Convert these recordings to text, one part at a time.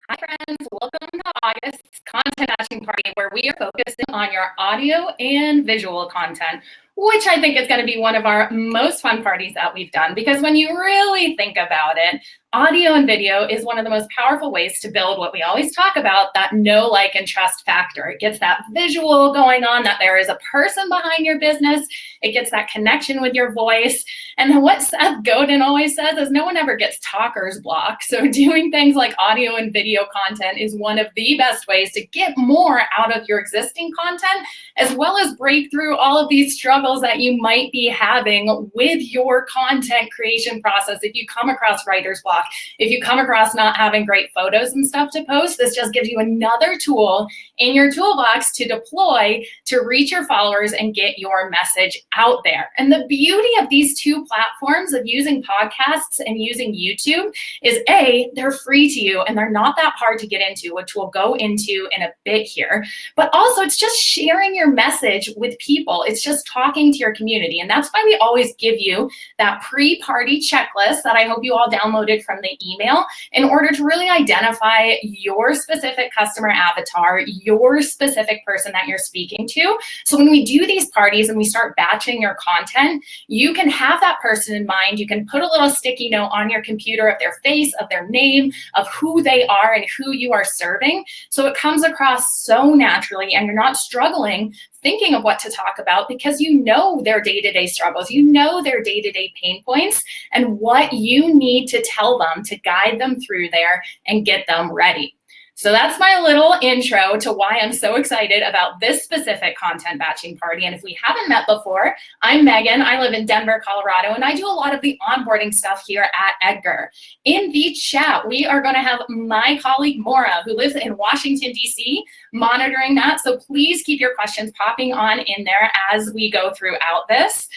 Hi friends, welcome to August's content matching party where we are focusing on your audio and visual content, which I think is going to be one of our most fun parties that we've done because when you really think about it, audio and video is one of the most powerful ways to build what we always talk about, that know, like, and trust factor. It gets that visual going on, that there is a person behind your business. It gets that connection with your voice. And what Seth Godin always says is no one ever gets talker's block. So doing things like audio and video content is one of the best ways to get more out of your existing content, as well as break through all of these struggles that you might be having with your content creation process. If you come across writer's block, if you come across not having great photos and stuff to post, this just gives you another tool in your toolbox to deploy to reach your followers and get your message out there. And the beauty of these two platforms of using podcasts and using YouTube is A, they're free to you and they're not that hard to get into, which we'll go into in a bit here. But also it's just sharing your message with people. It's just talking to your community. And that's why we always give you that pre-party checklist that I hope you all downloaded from the email in order to really identify your specific customer avatar, your specific person that you're speaking to. So when we do these parties and we start batching your content, you can have that person in mind. You can put a little sticky note on your computer of their face, of their name, of who they are and who you are serving. So it comes across so naturally and you're not struggling thinking of what to talk about because you know their day-to-day struggles, you know their day-to-day pain points and what you need to tell them to guide them through there and get them ready. So that's my little intro to why I'm so excited about this specific content batching party. And if we haven't met before, I'm Megan. I live in Denver, Colorado, and I do a lot of the onboarding stuff here at Edgar. In the chat, we are going to have my colleague, Maura, who lives in Washington, D.C., monitoring that. So please keep your questions popping on in there as we go throughout this.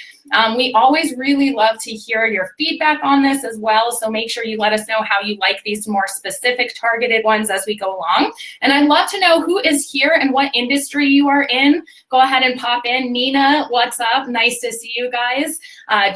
We always really love to hear your feedback on this as well. So make sure you let us know how you like these more specific targeted ones as we go along. And I'd love to know who is here and what industry you are in. Go ahead and pop in. Nina, what's up? Nice to see you guys.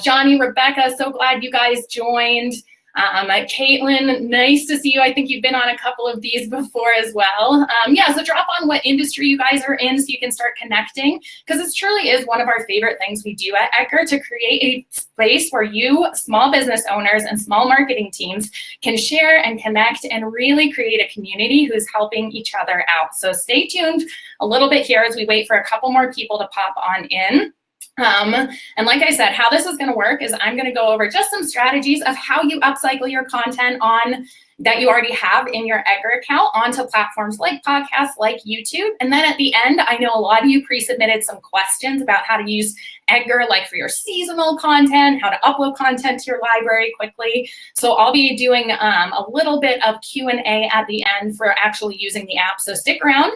Johnny, Rebecca, so glad you guys joined. Caitlin, nice to see you. I think you've been on a couple of these before as well. Yeah, so drop on what industry you guys are in so you can start connecting, because this truly is one of our favorite things we do at Edgar, to create a space where you, small business owners and small marketing teams, can share and connect and really create a community who's helping each other out. So stay tuned a little bit here as we wait for a couple more people to pop on in. And like I said, how this is going to work is I'm going to go over just some strategies of how you upcycle your content on that you already have in your Edgar account onto platforms like podcasts, like YouTube. And then at the end, I know a lot of you pre-submitted some questions about how to use Edgar, like for your seasonal content, how to upload content to your library quickly. So I'll be doing a little bit of Q&A at the end for actually using the app. So stick around.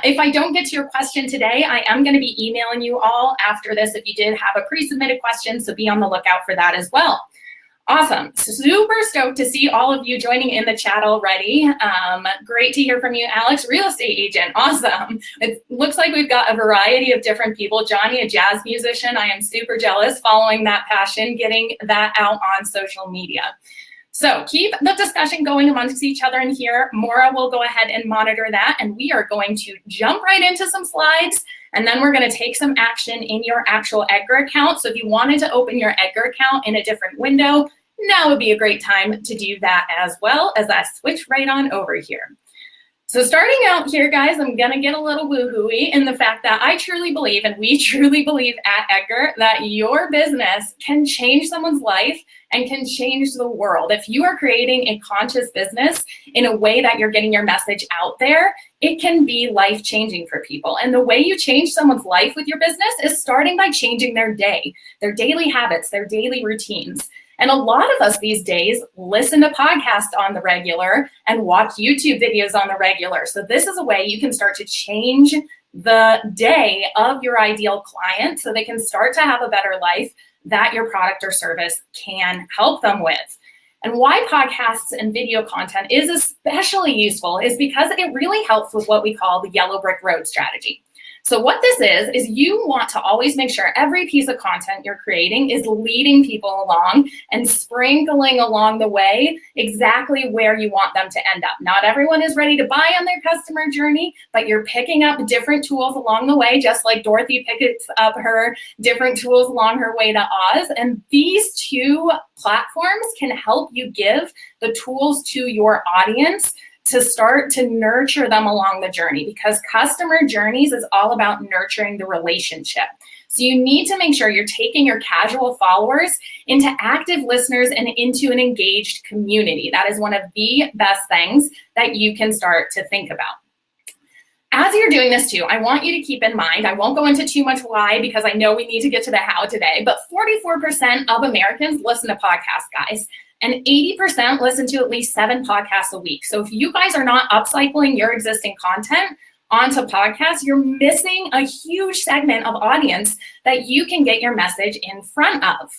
If I don't get to your question today, I am going to be emailing you all after this if you did have a pre-submitted question, so be on the lookout for that as well. Awesome. Super stoked to see all of you joining in the chat already. Great to hear from you, Alex, real estate agent. Awesome. It looks like we've got a variety of different people. Johnny, a jazz musician. I am super jealous following that passion, getting that out on social media. So keep the discussion going amongst each other in here. Maura will go ahead and monitor that, and we are going to jump right into some slides, and then we're going to take some action in your actual Edgar account. So if you wanted to open your Edgar account in a different window, now would be a great time to do that, as well as I switch right on over here. So starting out here, guys, I'm going to get a little woo-hooey in the fact that I truly believe, and we truly believe at Edgar, that your business can change someone's life and can change the world. If you are creating a conscious business in a way that you're getting your message out there, it can be life-changing for people. And the way you change someone's life with your business is starting by changing their day, their daily habits, their daily routines. And a lot of us these days listen to podcasts on the regular and watch YouTube videos on the regular. So this is a way you can start to change the day of your ideal client so they can start to have a better life that your product or service can help them with. And why podcasts and video content is especially useful is because it really helps with what we call the yellow brick road strategy. So what this is you want to always make sure every piece of content you're creating is leading people along and sprinkling along the way exactly where you want them to end up. Not everyone is ready to buy on their customer journey, but you're picking up different tools along the way, just like Dorothy picks up her different tools along her way to Oz. And these two platforms can help you give the tools to your audience to start to nurture them along the journey, because customer journeys is all about nurturing the relationship. So you need to make sure you're taking your casual followers into active listeners and into an engaged community. That is one of the best things that you can start to think about. As you're doing this too, I want you to keep in mind, I won't go into too much why because I know we need to get to the how today, but 44% of Americans listen to podcasts, guys. And 80% listen to at least 7 podcasts a week. So if you guys are not upcycling your existing content onto podcasts, you're missing a huge segment of audience that you can get your message in front of.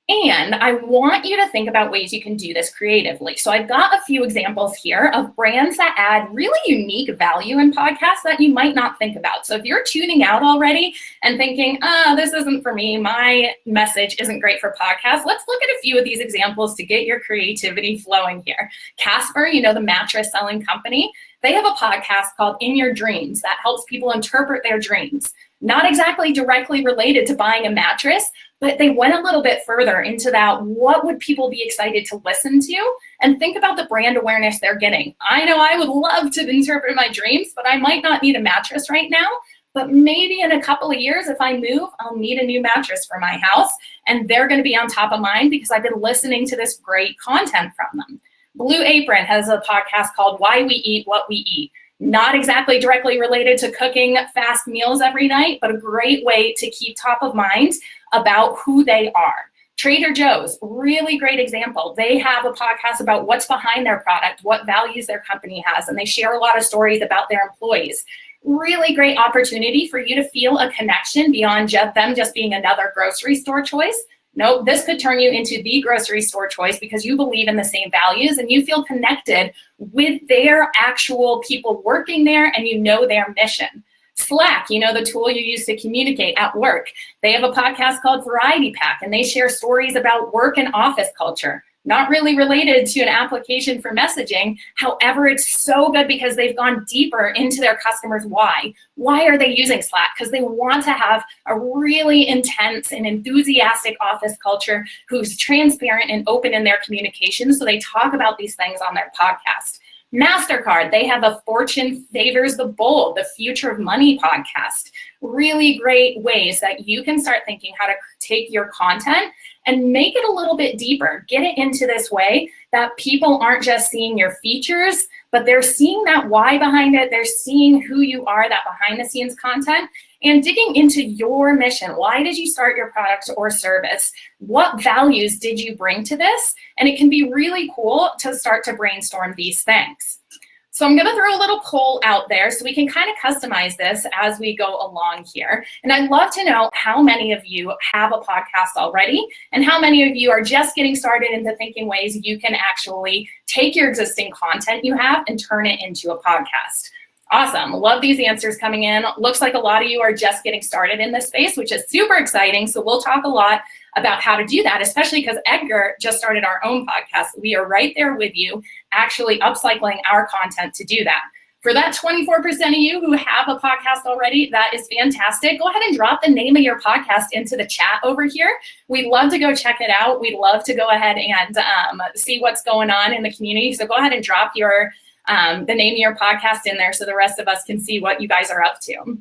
And I want you to think about ways you can do this creatively. So I've got a few examples here of brands that add really unique value in podcasts that you might not think about. So if you're tuning out already and thinking, this isn't for me, my message isn't great for podcasts, let's look at a few of these examples to get your creativity flowing here. Casper, the mattress selling company, they have a podcast called In Your Dreams that helps people interpret their dreams. Not exactly directly related to buying a mattress, but they went a little bit further into that. What would people be excited to listen to? And think about the brand awareness they're getting. I know I would love to interpret my dreams, but I might not need a mattress right now. But maybe in a couple of years, if I move, I'll need a new mattress for my house. And they're going to be on top of mind because I've been listening to this great content from them. Blue Apron has a podcast called Why We Eat What We Eat. Not exactly directly related to cooking fast meals every night, but a great way to keep top of mind about who they are. Trader Joe's, really great example. They have a podcast about what's behind their product, what values their company has, and they share a lot of stories about their employees. Really great opportunity for you to feel a connection beyond them just being another grocery store choice. No, this could turn you into the grocery store choice because you believe in the same values and you feel connected with their actual people working there and you know their mission. Slack, the tool you use to communicate at work. They have a podcast called Variety Pack and they share stories about work and office culture. Not really related to an application for messaging. However, it's so good because they've gone deeper into their customers' why. Why are they using Slack? Because they want to have a really intense and enthusiastic office culture who's transparent and open in their communication. So they talk about these things on their podcast. MasterCard, they have a Fortune Favors the Bold, the Future of Money podcast. Really great ways that you can start thinking how to take your content and make it a little bit deeper. Get it into this way that people aren't just seeing your features, but they're seeing that why behind it. They're seeing who you are, that behind the scenes content, and digging into your mission. Why did you start your product or service? What values did you bring to this? And it can be really cool to start to brainstorm these things. So I'm going to throw a little poll out there so we can kind of customize this as we go along here. And I'd love to know how many of you have a podcast already and how many of you are just getting started into thinking ways you can actually take your existing content you have and turn it into a podcast. Awesome. Love these answers coming in. Looks like a lot of you are just getting started in this space, which is super exciting. So we'll talk a lot about how to do that, especially because Edgar just started our own podcast. We are right there with you, actually upcycling our content to do that. For that 24% of you who have a podcast already, that is fantastic. Go ahead and drop the name of your podcast into the chat over here. We'd love to go check it out. We'd love to go ahead and see what's going on in the community. So go ahead and drop your the name of your podcast in there so the rest of us can see what you guys are up to.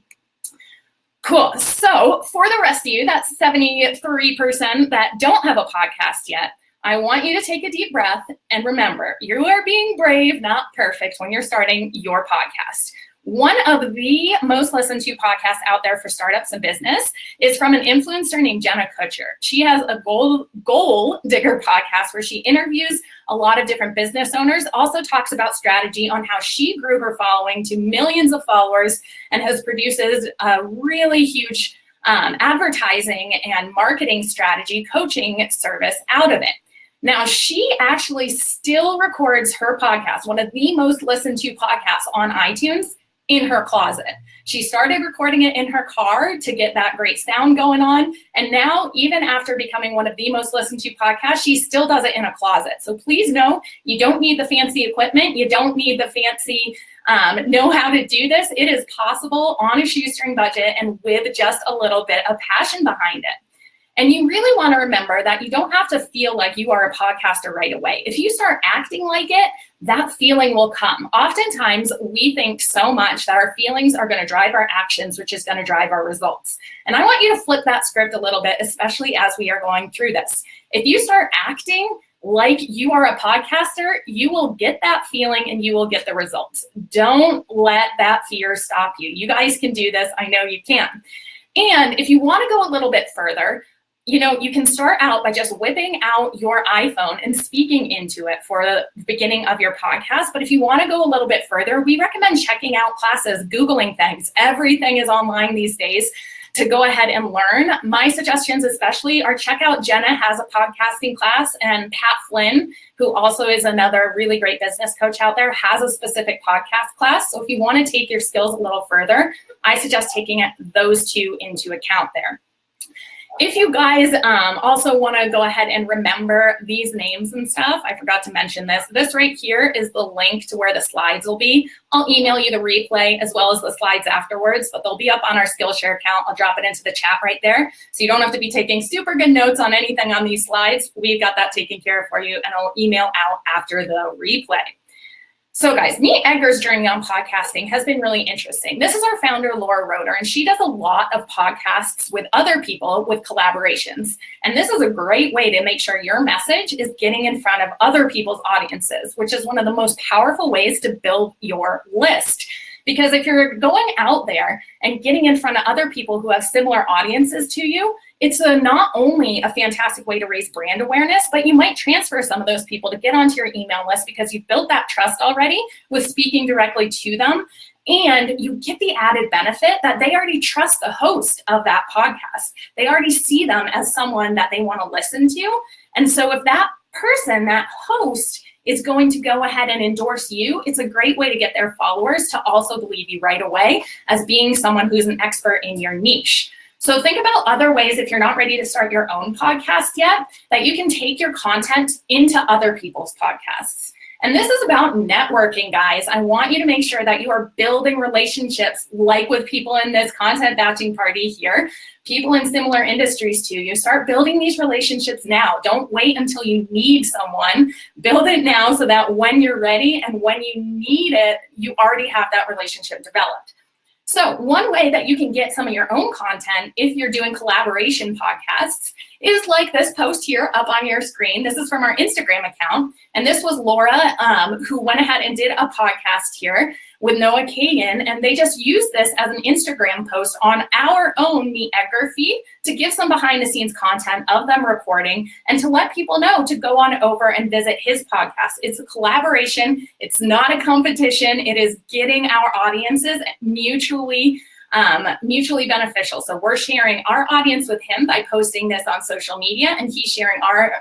Cool. So for the rest of you, that's 73% that don't have a podcast yet. I want you to take a deep breath and remember, you are being brave, not perfect when you're starting your podcast. One of the most listened to podcasts out there for startups and business is from an influencer named Jenna Kutcher. She has a goal digger podcast where she interviews a lot of different business owners, also talks about strategy on how she grew her following to millions of followers and has produces a really huge advertising and marketing strategy coaching service out of it. Now, she actually still records her podcast, one of the most listened to podcasts on iTunes, in her closet. She started recording it in her car to get that great sound going on. And now, even after becoming one of the most listened to podcasts, she still does it in a closet. So please know, you don't need the fancy equipment. You don't need the fancy know how to do this. It is possible on a shoestring budget and with just a little bit of passion behind it. And you really want to remember that you don't have to feel like you are a podcaster right away. If you start acting like it, that feeling will come. Oftentimes, we think so much that our feelings are going to drive our actions, which is going to drive our results. And I want you to flip that script a little bit, especially as we are going through this. If you start acting like you are a podcaster, you will get that feeling and you will get the results. Don't let that fear stop you. You guys can do this. I know you can. And if you want to go a little bit further, you can start out by just whipping out your iPhone and speaking into it for the beginning of your podcast. But if you want to go a little bit further, we recommend checking out classes, Googling things. Everything is online these days to go ahead and learn. My suggestions especially are check out Jenna has a podcasting class, and Pat Flynn, who also is another really great business coach out there, has a specific podcast class. So if you want to take your skills a little further, I suggest taking those two into account there. If you guys also want to go ahead and remember these names and stuff, I forgot to mention this. This right here is the link to where the slides will be. I'll email you the replay as well as the slides afterwards, but they'll be up on our Skillshare account. I'll drop it into the chat right there. So you don't have to be taking super good notes on anything on these slides. We've got that taken care of for you, and I'll email out after the replay. So guys, MeetEdgar's journey on podcasting has been really interesting. This is our founder, Laura Roeder, and she does a lot of podcasts with other people with collaborations. And this is a great way to make sure your message is getting in front of other people's audiences, which is one of the most powerful ways to build your list. Because if you're going out there and getting in front of other people who have similar audiences to you, it's not only a fantastic way to raise brand awareness, but you might transfer some of those people to get onto your email list because you've built that trust already with speaking directly to them. And you get the added benefit that they already trust the host of that podcast. They already see them as someone that they want to listen to. And so if that person, that host, is going to go ahead and endorse you, it's a great way to get their followers to also believe you right away as being someone who's an expert in your niche. So think about other ways, if you're not ready to start your own podcast yet, that you can take your content into other people's podcasts. And this is about networking, guys. I want you to make sure that you are building relationships like with people in this content batching party here, people in similar industries to you. Start building these relationships now. Don't wait until you need someone. Build it now so that when you're ready and when you need it, you already have that relationship developed. So one way that you can get some of your own content if you're doing collaboration podcasts is like this post here up on your screen. This is from our Instagram account. And this was Laura who went ahead and did a podcast here with Noah Kagan. And they just used this as an Instagram post on our own MeetEdgar feed to give some behind the scenes content of them recording and to let people know to go on over and visit his podcast. It's a collaboration. It's not a competition. It is getting our audiences mutually beneficial. So we're sharing our audience with him by posting this on social media, and he's sharing our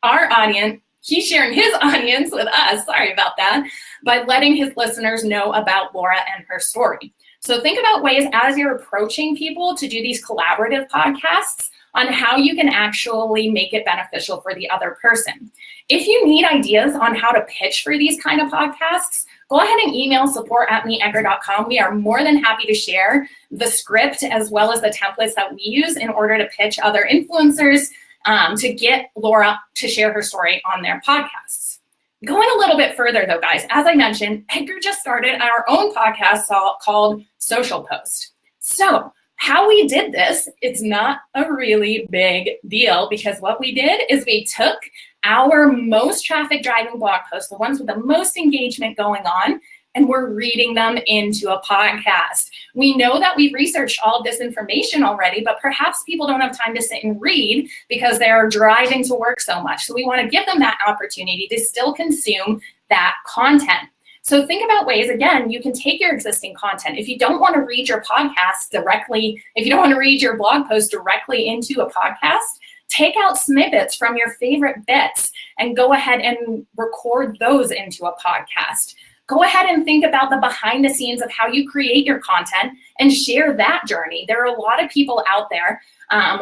audience. He's sharing his audience with us, sorry about that, by letting his listeners know about Laura and her story. So think about ways as you're approaching people to do these collaborative podcasts on how you can actually make it beneficial for the other person. If you need ideas on how to pitch for these kind of podcasts, go ahead and email support@meetedgar.com. We are more than happy to share the script as well as the templates that we use in order to pitch other influencers to get Laura to share her story on their podcasts. Going a little bit further though, guys, as I mentioned, Edgar just started our own podcast called Social Post. So how we did this, it's not a really big deal because what we did is we took our most traffic driving blog posts, the ones with the most engagement going on, and we're reading them into a podcast. We know that we've researched all of this information already, but perhaps people don't have time to sit and read because they're driving to work so much. So we want to give them that opportunity to still consume that content. So think about ways, again, you can take your existing content. If you don't want to read your podcast directly, if you don't want to read your blog post directly into a podcast, take out snippets from your favorite bits and go ahead and record those into a podcast. go ahead and think about the behind the scenes of how you create your content and share that journey. There are a lot of people out there.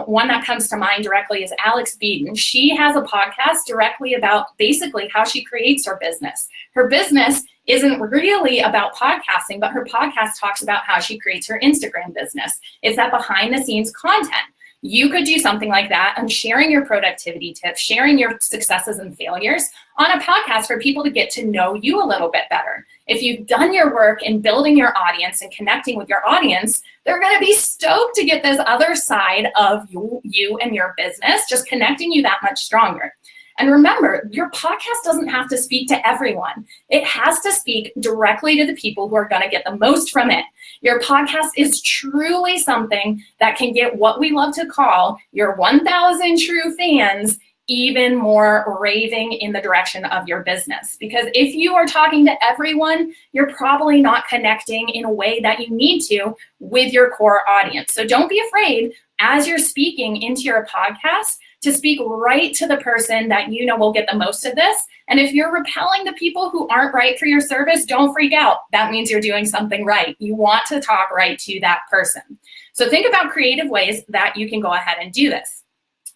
One that comes to mind directly is Alex Beaton. She has a podcast directly about basically how she creates her business. Her business isn't really about podcasting, but her podcast talks about how she creates her Instagram business. It's that behind the scenes content. You could do something like that and sharing your productivity tips, sharing your successes and failures on a podcast for people to get to know you a little bit better. If you've done your work in building your audience and connecting with your audience, they're going to be stoked to get this other side of you and your business, just connecting you that much stronger. And remember, your podcast doesn't have to speak to everyone. It has to speak directly to the people who are going to get the most from it. Your podcast is truly something that can get what we love to call your 1,000 true fans even more raving in the direction of your business. Because if you are talking to everyone, you're probably not connecting in a way that you need to with your core audience. So don't be afraid as you're speaking into your podcast to speak right to the person that you know will get the most of this. And if you're repelling the people who aren't right for your service, don't freak out. That means you're doing something right. You want to talk right to that person. So think about creative ways that you can go ahead and do this.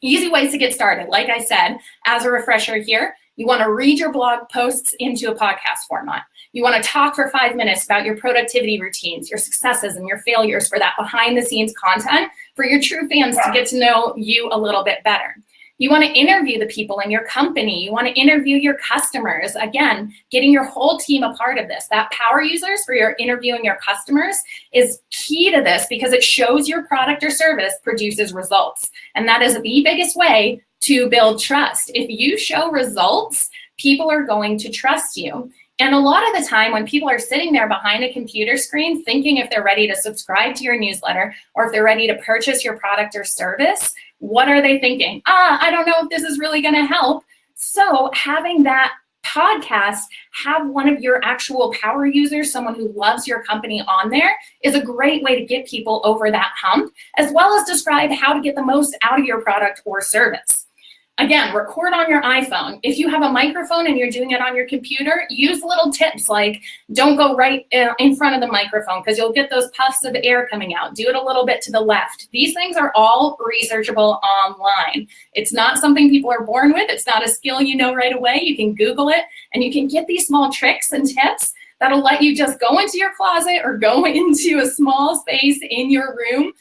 Easy ways to get started. Like I said, as a refresher here, you want to read your blog posts into a podcast format. You want to talk for 5 minutes about your productivity routines, your successes and your failures for that behind the scenes content for your true fans to get to know you a little bit better. You want to interview the people in your company. You want to interview your customers. Again, getting your whole team a part of this. That power users for your interviewing your customers is key to this because it shows your product or service produces results. And that is the biggest way to build trust. If you show results, people are going to trust you. And a lot of the time when people are sitting there behind a computer screen thinking if they're ready to subscribe to your newsletter or if they're ready to purchase your product or service, what are they thinking? I don't know if this is really going to help. So having that podcast have one of your actual power users, someone who loves your company on there, is a great way to get people over that hump, as well as describe how to get the most out of your product or service. Again, record on your iPhone. If you have a microphone and you're doing it on your computer, use little tips like don't go right in front of the microphone because you'll get those puffs of air coming out. Do it a little bit to the left. These things are all researchable online. It's not something people are born with. It's not a skill you know right away. You can Google it and you can get these small tricks and tips that'll let you just go into your closet or go into a small space in your room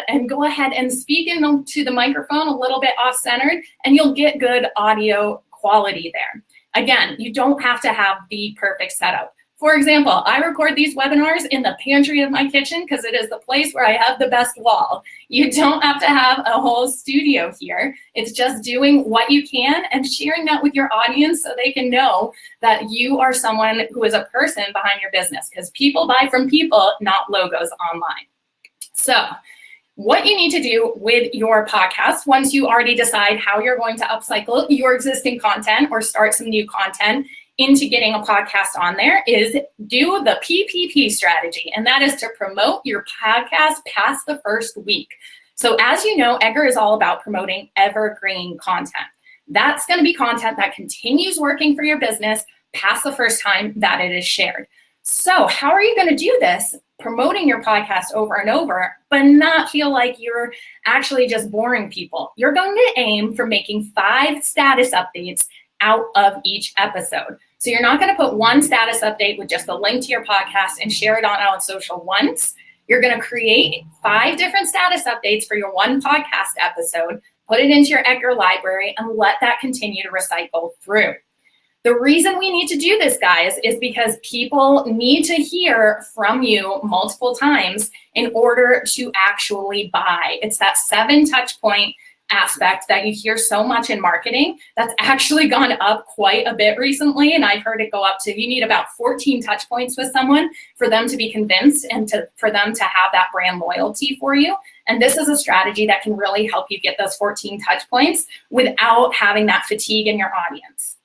and go ahead and speak into the microphone a little bit off-centered, and you'll get good audio quality there. Again, you don't have to have the perfect setup. For example, I record these webinars in the pantry of my kitchen because it is the place where I have the best wall. You don't have to have a whole studio here. It's just doing what you can and sharing that with your audience so they can know that you are someone who is a person behind your business, because people buy from people, not logos online. So what you need to do with your podcast, once you already decide how you're going to upcycle your existing content or start some new content into getting a podcast on there, is do the PPP strategy. And that is to promote your podcast past the first week. So as you know, Edgar is all about promoting evergreen content. That's going to be content that continues working for your business past the first time that it is shared. So how are you going to do this? Promoting your podcast over and over, but not feel like you're actually just boring people. You're going to aim for making 5 status updates out of each episode. So you're not going to put one status update with just a link to your podcast and share it on social once. You're going to create 5 different status updates for your one podcast episode, put it into your Edgar library, and let that continue to recycle through. The reason we need to do this, guys, is because people need to hear from you multiple times in order to actually buy. It's that 7 touch point aspect that you hear so much in marketing that's actually gone up quite a bit recently. And I've heard it go up to, you need about 14 touch points with someone for them to be convinced and for them to have that brand loyalty for you. And this is a strategy that can really help you get those 14 touch points without having that fatigue in your audience.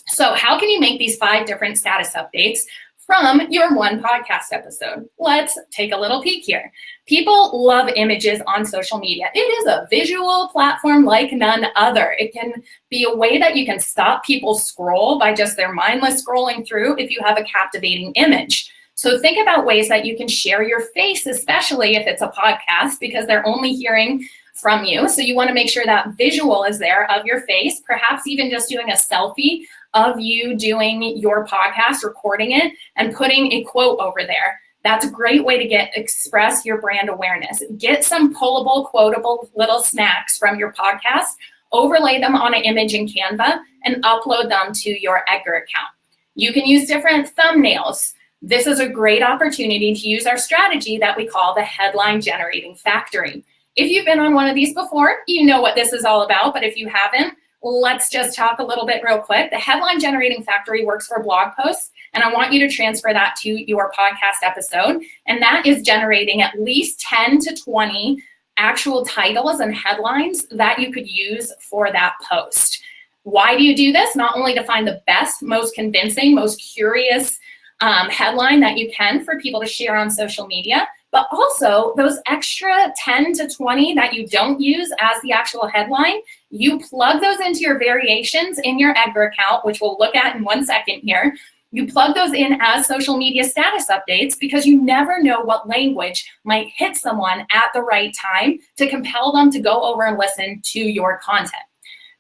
So how can you make these 5 different status updates from your one podcast episode. Let's take a little peek here. People love images on social media. It is a visual platform like none other. It can be a way that you can stop people scroll by just their mindless scrolling through if you have a captivating image. So think about ways that you can share your face, especially if it's a podcast, because they're only hearing from you. So you want to make sure that visual is there of your face, perhaps even just doing a selfie of you doing your podcast, recording it, and putting a quote over there. That's a great way to express your brand awareness. Get some pullable, quotable little snacks from your podcast, overlay them on an image in Canva, and upload them to your Edgar account. You can use different thumbnails. This is a great opportunity to use our strategy that we call the headline generating factory. If you've been on one of these before, you know what this is all about, but if you haven't, let's just talk a little bit real quick. The headline generating factory works for blog posts, and I want you to transfer that to your podcast episode. And that is generating at least 10 to 20 actual titles and headlines that you could use for that post. Why do you do this? Not only to find the best, most convincing, most curious headline that you can for people to share on social media, but also those extra 10 to 20 that you don't use as the actual headline, you plug those into your variations in your Edgar account, which we'll look at in 1 second here. You plug those in as social media status updates because you never know what language might hit someone at the right time to compel them to go over and listen to your content.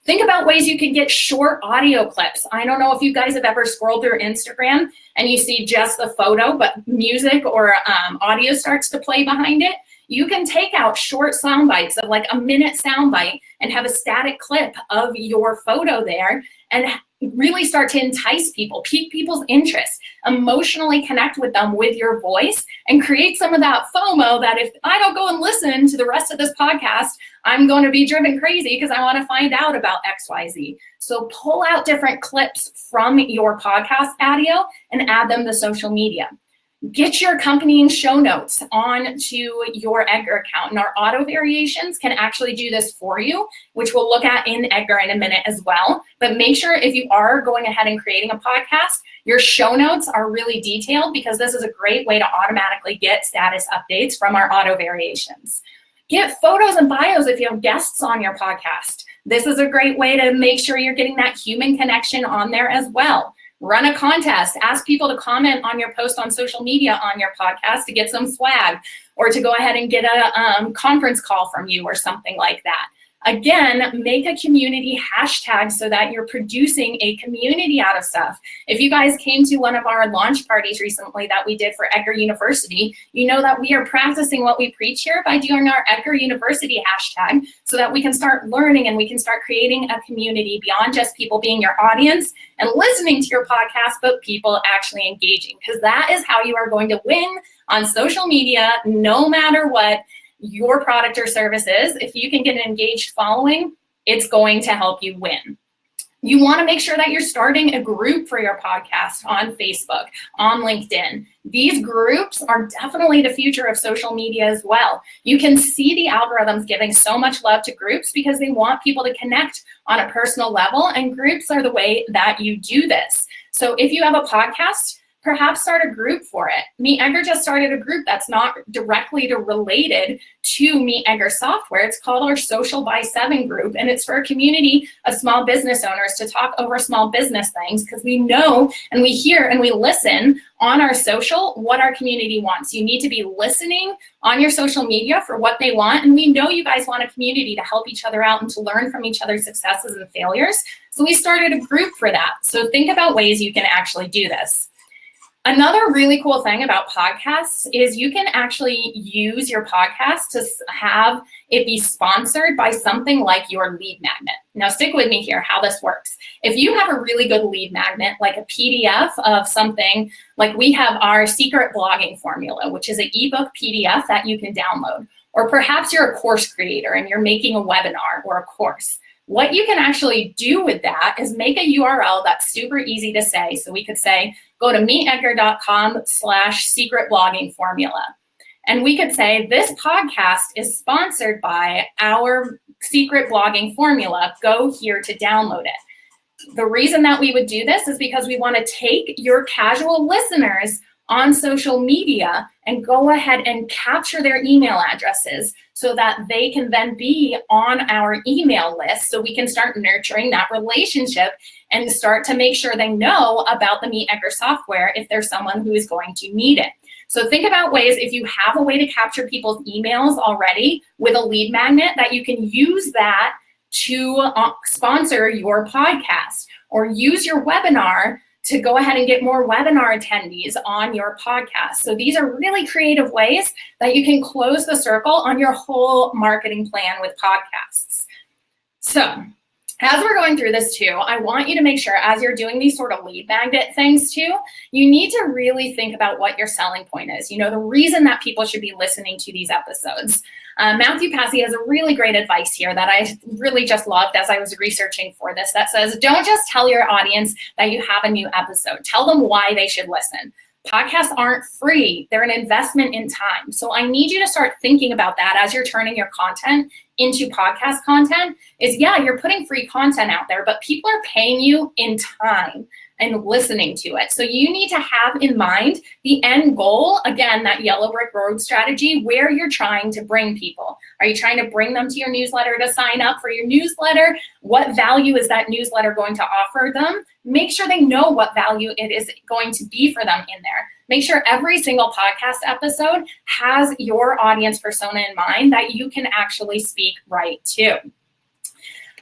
Think about ways you can get short audio clips. I don't know if you guys have ever scrolled through Instagram and you see just the photo, but music or audio starts to play behind it. You can take out short sound bites of like a minute sound bite and have a static clip of your photo there and really start to entice people, pique people's interest, emotionally connect with them with your voice, and create some of that FOMO that if I don't go and listen to the rest of this podcast, I'm going to be driven crazy because I want to find out about XYZ. So pull out different clips from your podcast audio and add them to social media. Get your accompanying show notes onto your Edgar account, and our auto variations can actually do this for you, which we'll look at in Edgar in a minute as well. But make sure if you are going ahead and creating a podcast, your show notes are really detailed because this is a great way to automatically get status updates from our auto variations. Get photos and bios if you have guests on your podcast. This is a great way to make sure you're getting that human connection on there as well. Run a contest, ask people to comment on your post on social media on your podcast to get some swag or to go ahead and get a conference call from you or something like that. Again, make a community hashtag so that you're producing a community out of stuff. If you guys came to one of our launch parties recently that we did for Edgar University, you know that we are practicing what we preach here by doing our Edgar University hashtag so that we can start learning and we can start creating a community beyond just people being your audience and listening to your podcast, but people actually engaging, because that is how you are going to win on social media, no matter what your product or service is. If you can get an engaged following, it's going to help you win. You want to make sure that you're starting a group for your podcast on Facebook, on LinkedIn. These groups are definitely the future of social media as well. You can see the algorithms giving so much love to groups because they want people to connect on a personal level, and groups are the way that you do this. So if you have a podcast, perhaps start a group for it. MeetEdgar just started a group that's not directly related to MeetEdgar software. It's called our Social by 7 group, and it's for a community of small business owners to talk over small business things, because we know and we hear and we listen on our social what our community wants. You need to be listening on your social media for what they want, and we know you guys want a community to help each other out and to learn from each other's successes and failures. So we started a group for that. So think about ways you can actually do this. Another really cool thing about podcasts is you can actually use your podcast to have it be sponsored by something like your lead magnet. Now stick with me here, how this works. If you have a really good lead magnet, like a PDF of something, like we have our secret blogging formula, which is an ebook PDF that you can download. Or perhaps you're a course creator and you're making a webinar or a course. What you can actually do with that is make a URL that's super easy to say. So we could say, go to meetedgar.com/secret blogging formula. And we could say, this podcast is sponsored by our secret blogging formula. Go here to download it. The reason that we would do this is because we want to take your casual listeners on social media and go ahead and capture their email addresses so that they can then be on our email list, so we can start nurturing that relationship and start to make sure they know about the MeetEdgar software if there's someone who is going to need it. So think about ways, if you have a way to capture people's emails already with a lead magnet, that you can use that to sponsor your podcast, or use your webinar to go ahead and get more webinar attendees on your podcast. So these are really creative ways that you can close the circle on your whole marketing plan with podcasts. So as we're going through this too, I want you to make sure, as you're doing these sort of lead magnet things too, you need to really think about what your selling point is. You know, the reason that people should be listening to these episodes. Matthew Passy has a really great advice here that I really just loved as I was researching for this, that says, don't just tell your audience that you have a new episode. Tell them why they should listen. Podcasts aren't free. They're an investment in time. So I need you to start thinking about that as you're turning your content into podcast content. Is, yeah, you're putting free content out there, but people are paying you in time and listening to it. So you need to have in mind the end goal, again, that yellow brick road strategy, where you're trying to bring people. Are you trying to bring them to your newsletter to sign up for your newsletter? What value is that newsletter going to offer them? Make sure they know what value it is going to be for them in there. Make sure every single podcast episode has your audience persona in mind that you can actually speak right to.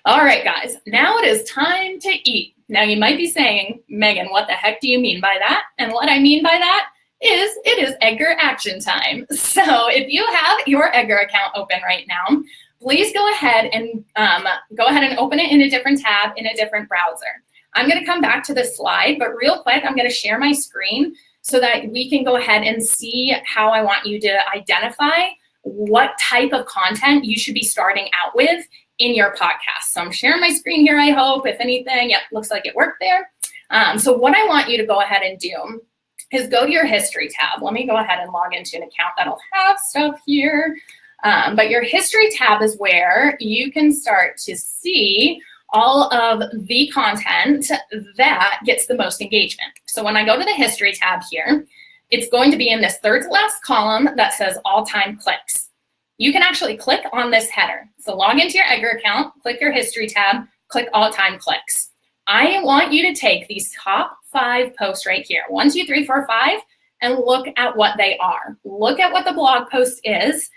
All right, guys, now it is time to eat. Now you might be saying, Megan, what the heck do you mean by that? And what I mean by that is it is Edgar action time. So if you have your Edgar account open right now, please go ahead and open it in a different tab in a different browser. I'm going to come back to this slide, but real quick, I'm going to share my screen so that we can go ahead and see how I want you to identify what type of content you should be starting out with in your podcast. So I'm sharing my screen here, I hope. If anything, yep, looks like it worked there. So what I want you to go ahead and do is go to your history tab. Let me go ahead and log into an account that'll have stuff here. But your history tab is where you can start to see all of the content that gets the most engagement. So when I go to the history tab here, it's going to be in this third to last column that says all-time clicks. You can actually click on this header. So log into your Edgar account, click your history tab, click all-time clicks. I want you to take these top 5 posts right here, 1, 2, 3, 4, 5, and look at what they are. Look at what the blog post is.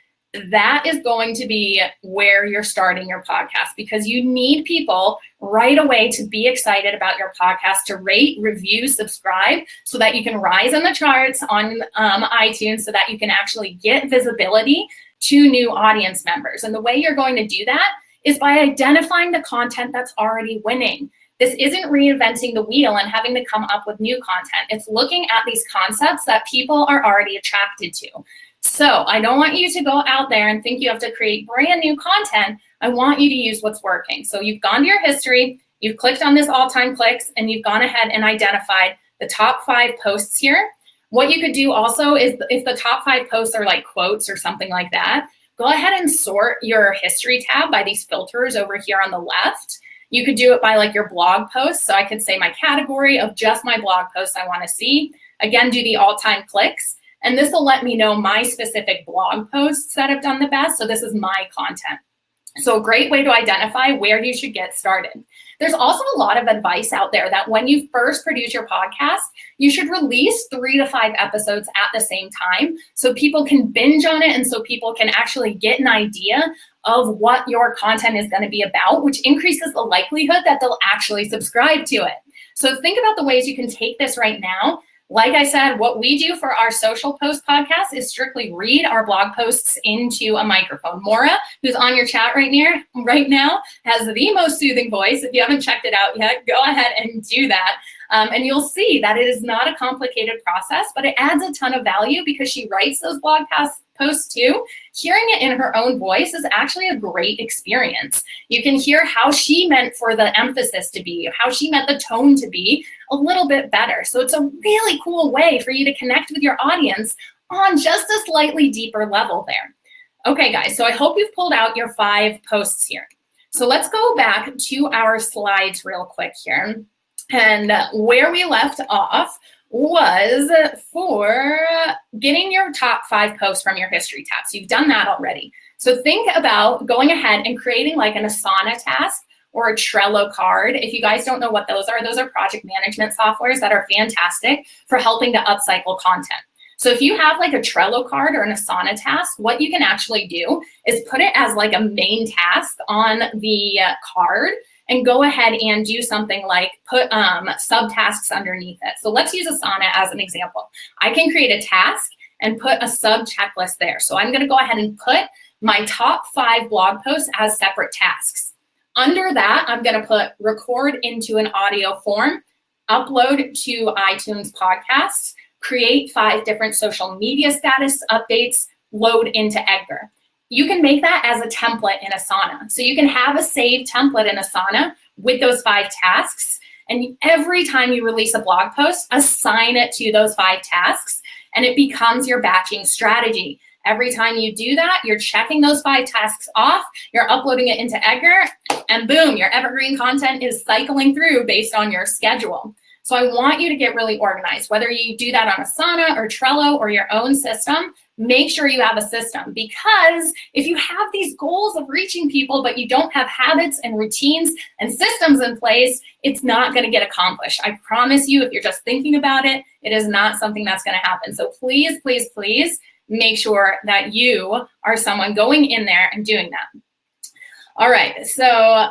That is going to be where you're starting your podcast, because you need people right away to be excited about your podcast, to rate, review, subscribe, so that you can rise in the charts on iTunes, so that you can actually get visibility to new audience members. And the way you're going to do that is by identifying the content that's already winning. This isn't reinventing the wheel and having to come up with new content. It's looking at these concepts that people are already attracted to. So I don't want you to go out there and think you have to create brand new content. I want you to use what's working. So you've gone to your history, you've clicked on this all-time clicks, and you've gone ahead and identified the top 5 posts here. What you could do also is, if the top 5 posts are like quotes or something like that, go ahead and sort your history tab by these filters over here on the left. You could do it by like your blog posts. So I could say my category of just my blog posts I want to see. Again, do the all-time clicks. And this will let me know my specific blog posts that have done the best. So this is my content. So a great way to identify where you should get started. There's also a lot of advice out there that when you first produce your podcast, you should release 3 to 5 episodes at the same time so people can binge on it, and so people can actually get an idea of what your content is going to be about, which increases the likelihood that they'll actually subscribe to it. So think about the ways you can take this right now. Like I said, what we do for our social post podcast is strictly read our blog posts into a microphone. Maura, who's on your chat right now, has the most soothing voice. If you haven't checked it out yet, go ahead and do that. And you'll see that it is not a complicated process, but it adds a ton of value because she writes those blog posts too. Hearing it in her own voice is actually a great experience. You can hear how she meant for the emphasis to be, how she meant the tone to be a little bit better. So it's a really cool way for you to connect with your audience on just a slightly deeper level there. Okay, guys, so I hope you've pulled out your 5 posts here. So let's go back to our slides real quick here. And where we left off was for getting your top 5 posts from your history tab. So you've done that already. So think about going ahead and creating like an Asana task or a Trello card. If you guys don't know what those are project management softwares that are fantastic for helping to upcycle content. So if you have like a Trello card or an Asana task, what you can actually do is put it as like a main task on the card and go ahead and do something like put subtasks underneath it. So let's use Asana as an example. I can create a task and put a sub checklist there. So I'm gonna go ahead and put my top 5 blog posts as separate tasks. Under that, I'm gonna put record into an audio form, upload to iTunes podcasts, create 5 different social media status updates, load into Edgar. You can make that as a template in Asana. So you can have a saved template in Asana with those 5 tasks. And every time you release a blog post, assign it to those 5 tasks, and it becomes your batching strategy. Every time you do that, you're checking those 5 tasks off, you're uploading it into Edgar, and boom, your evergreen content is cycling through based on your schedule. So I want you to get really organized. Whether you do that on Asana or Trello or your own system, make sure you have a system, because if you have these goals of reaching people, but you don't have habits and routines and systems in place, it's not gonna get accomplished. I promise you, if you're just thinking about it, it is not something that's gonna happen. So please, please, please make sure that you are someone going in there and doing that. All right, so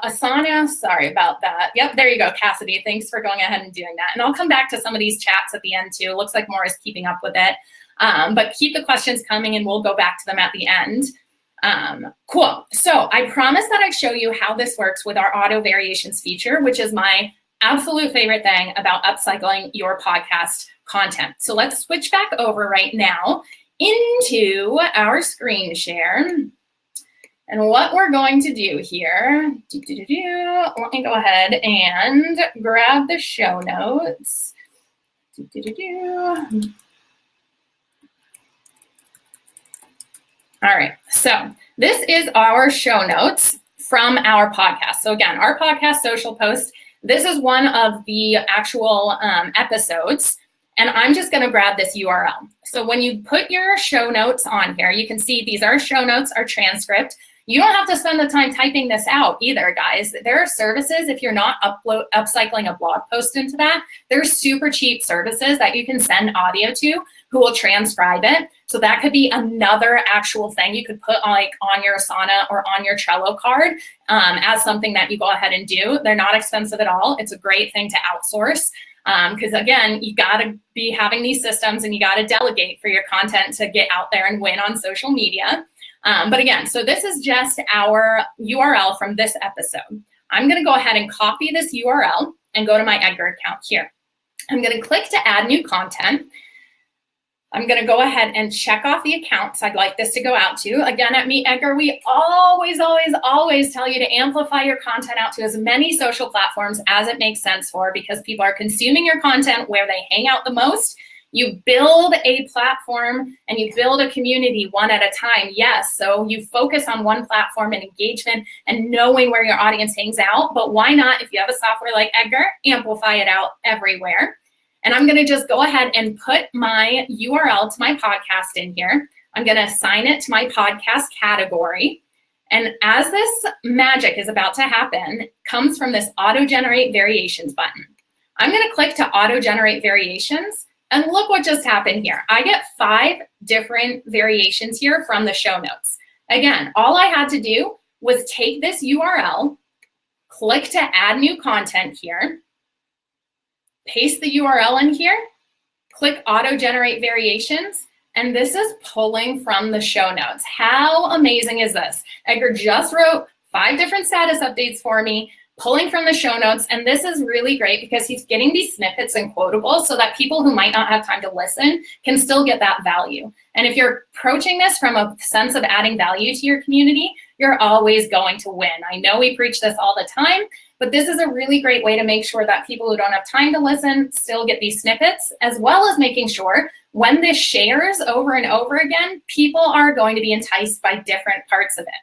Asana, sorry about that. Yep, there you go, Cassidy. Thanks for going ahead and doing that. And I'll come back to some of these chats at the end too. Looks like Maura's keeping up with it. But keep the questions coming and we'll go back to them at the end. Cool, so I promised that I'd show you how this works with our auto variations feature, which is my absolute favorite thing about upcycling your podcast content. So let's switch back over right now into our screen share. And what we're going to do here, let me go ahead and grab the show notes. All right, so this is our show notes from our podcast. So again, our podcast social post, this is one of the actual episodes. And I'm just gonna grab this URL. So when you put your show notes on here, you can see these are show notes, our transcript. You don't have to spend the time typing this out either, guys. There are services, if you're not upcycling a blog post into that, there's super cheap services that you can send audio to who will transcribe it. So that could be another actual thing you could put on your Asana or on your Trello card as something that you go ahead and do. They're not expensive at all. It's a great thing to outsource. Because again, you gotta be having these systems and you gotta delegate for your content to get out there and win on social media. But again, so this is just our URL from this episode. I'm gonna go ahead and copy this URL and go to my Edgar account here. I'm gonna click to add new content. I'm gonna go ahead and check off the accounts I'd like this to go out to. Again, at MeetEdgar, we always, always, always tell you to amplify your content out to as many social platforms as it makes sense for, because people are consuming your content where they hang out the most. You build a platform and you build a community one at a time, yes. So you focus on one platform and engagement and knowing where your audience hangs out, but why not, if you have a software like Edgar, amplify it out everywhere. And I'm gonna just go ahead and put my URL to my podcast in here. I'm gonna assign it to my podcast category. And as this magic is about to happen, comes from this auto generate variations button. I'm gonna click to auto generate variations, and look what just happened here. I get 5 different variations here from the show notes. Again, all I had to do was take this URL, click to add new content here, paste the URL in here, click auto generate variations, and this is pulling from the show notes. How amazing is this? Edgar just wrote 5 different status updates for me, pulling from the show notes, and this is really great because he's getting these snippets and quotables so that people who might not have time to listen can still get that value. And if you're approaching this from a sense of adding value to your community, you're always going to win. I know we preach this all the time, but this is a really great way to make sure that people who don't have time to listen still get these snippets, as well as making sure when this shares over and over again, people are going to be enticed by different parts of it.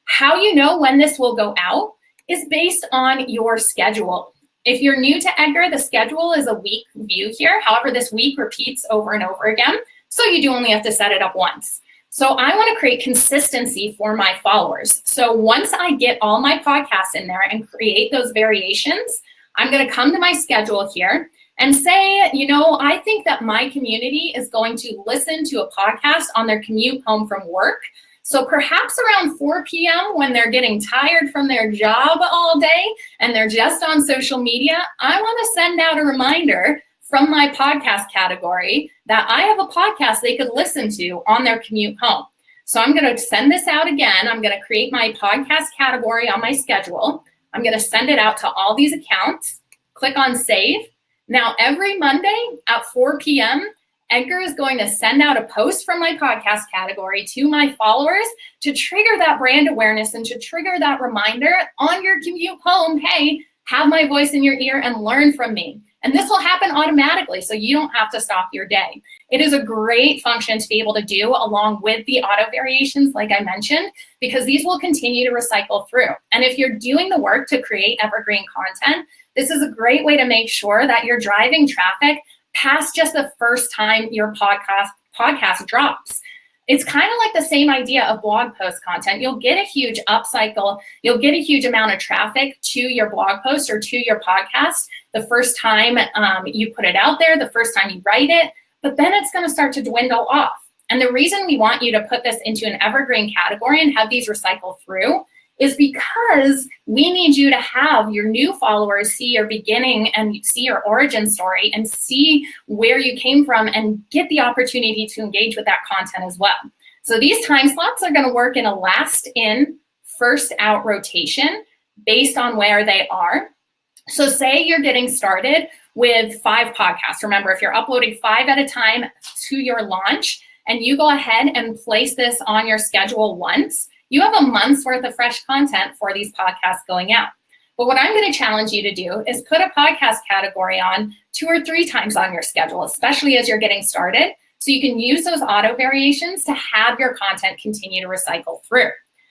How you know when this will go out is based on your schedule. If you're new to Edgar, the schedule is a week view here. However, this week repeats over and over again, so you do only have to set it up once. So I want to create consistency for my followers. So once I get all my podcasts in there and create those variations, I'm going to come to my schedule here and say, you know, I think that my community is going to listen to a podcast on their commute home from work. So perhaps around 4 p.m. when they're getting tired from their job all day and they're just on social media, I want to send out a reminder from my podcast category that I have a podcast they could listen to on their commute home. So I'm going to send this out again. I'm going to create my podcast category on my schedule. I'm going to send it out to all these accounts. Click on save. Now, every Monday at 4 p.m., Edgar is going to send out a post from my podcast category to my followers to trigger that brand awareness and to trigger that reminder on your commute home, hey, have my voice in your ear and learn from me. And this will happen automatically, so you don't have to stop your day. It is a great function to be able to do along with the auto variations, like I mentioned, because these will continue to recycle through. And if you're doing the work to create evergreen content, this is a great way to make sure that you're driving traffic past just the first time your podcast drops. It's kind of like the same idea of blog post content. You'll get a huge upcycle. You'll get a huge amount of traffic to your blog post or to your podcast the first time you put it out there, the first time you write it, but then it's going to start to dwindle off. And the reason we want you to put this into an evergreen category and have these recycle through is because we need you to have your new followers see your beginning and see your origin story and see where you came from and get the opportunity to engage with that content as well. So these time slots are going to work in a last in, first out rotation based on where they are. So say you're getting started with 5 podcasts. Remember, if you're uploading 5 at a time to your launch and you go ahead and place this on your schedule once, you have a month's worth of fresh content for these podcasts going out. But what I'm going to challenge you to do is put a podcast category on 2 or 3 times on your schedule, especially as you're getting started, so you can use those auto variations to have your content continue to recycle through.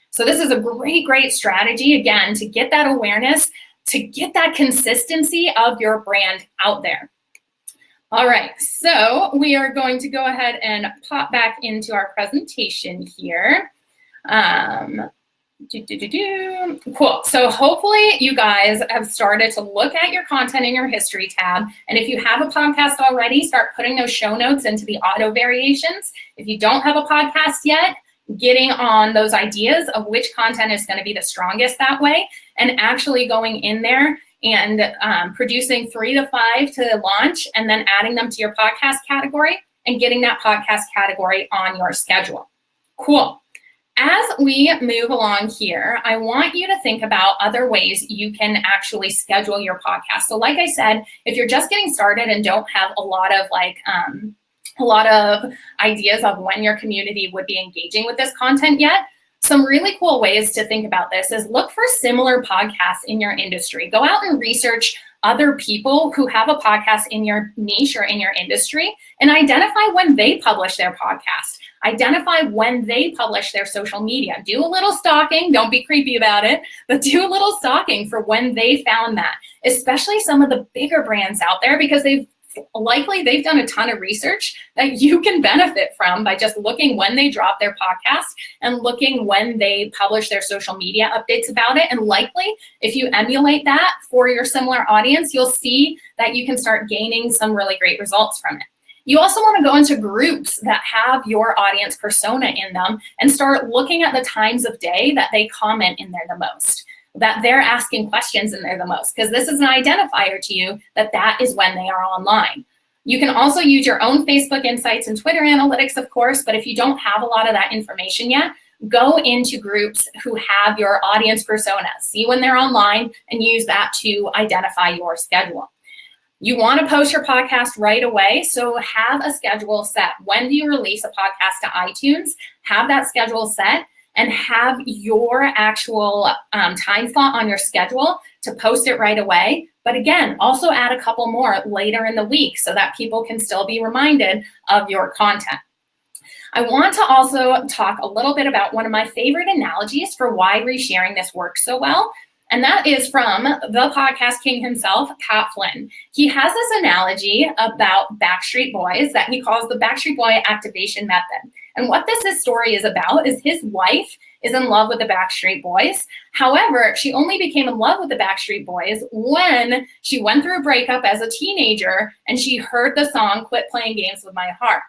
So this is a great strategy, again, to get that awareness, to get that consistency of your brand out there. All right, so we are going to go ahead and pop back into our presentation here. Cool. So hopefully you guys have started to look at your content in your history tab. And if you have a podcast already, start putting those show notes into the auto variations. If you don't have a podcast yet, getting on those ideas of which content is going to be the strongest that way, and actually going in there and producing 3 to 5 to launch, and then adding them to your podcast category and getting that podcast category on your schedule. Cool. As we move along here, I want you to think about other ways you can actually schedule your podcast. So like I said, if you're just getting started and don't have a lot of ideas of when your community would be engaging with this content yet, some really cool ways to think about this is look for similar podcasts in your industry. Go out and research other people who have a podcast in your niche or in your industry and identify when they publish their podcast. Identify when they publish their social media. Do a little stalking. Don't be creepy about it, but do a little stalking for when they found that, especially some of the bigger brands out there, because they've done a ton of research that you can benefit from by just looking when they drop their podcast and looking when they publish their social media updates about it. And likely, if you emulate that for your similar audience, you'll see that you can start gaining some really great results from it. You also want to go into groups that have your audience persona in them and start looking at the times of day that they comment in there the most, that they're asking questions in there the most, because this is an identifier to you that that is when they are online. You can also use your own Facebook insights and Twitter analytics, of course, but if you don't have a lot of that information yet, go into groups who have your audience persona, see when they're online, and use that to identify your schedule. You want to post your podcast right away, so have a schedule set. When do you release a podcast to iTunes? Have that schedule set and have your actual time slot on your schedule to post it right away. But again, also add a couple more later in the week so that people can still be reminded of your content. I want to also talk a little bit about one of my favorite analogies for why resharing this works so well. And that is from the podcast king himself, Pat Flynn. He has this analogy about Backstreet Boys that he calls the Backstreet Boy activation method. And what this story is about is his wife is in love with the Backstreet Boys. However, she only became in love with the Backstreet Boys when she went through a breakup as a teenager and she heard the song Quit Playing Games with My Heart.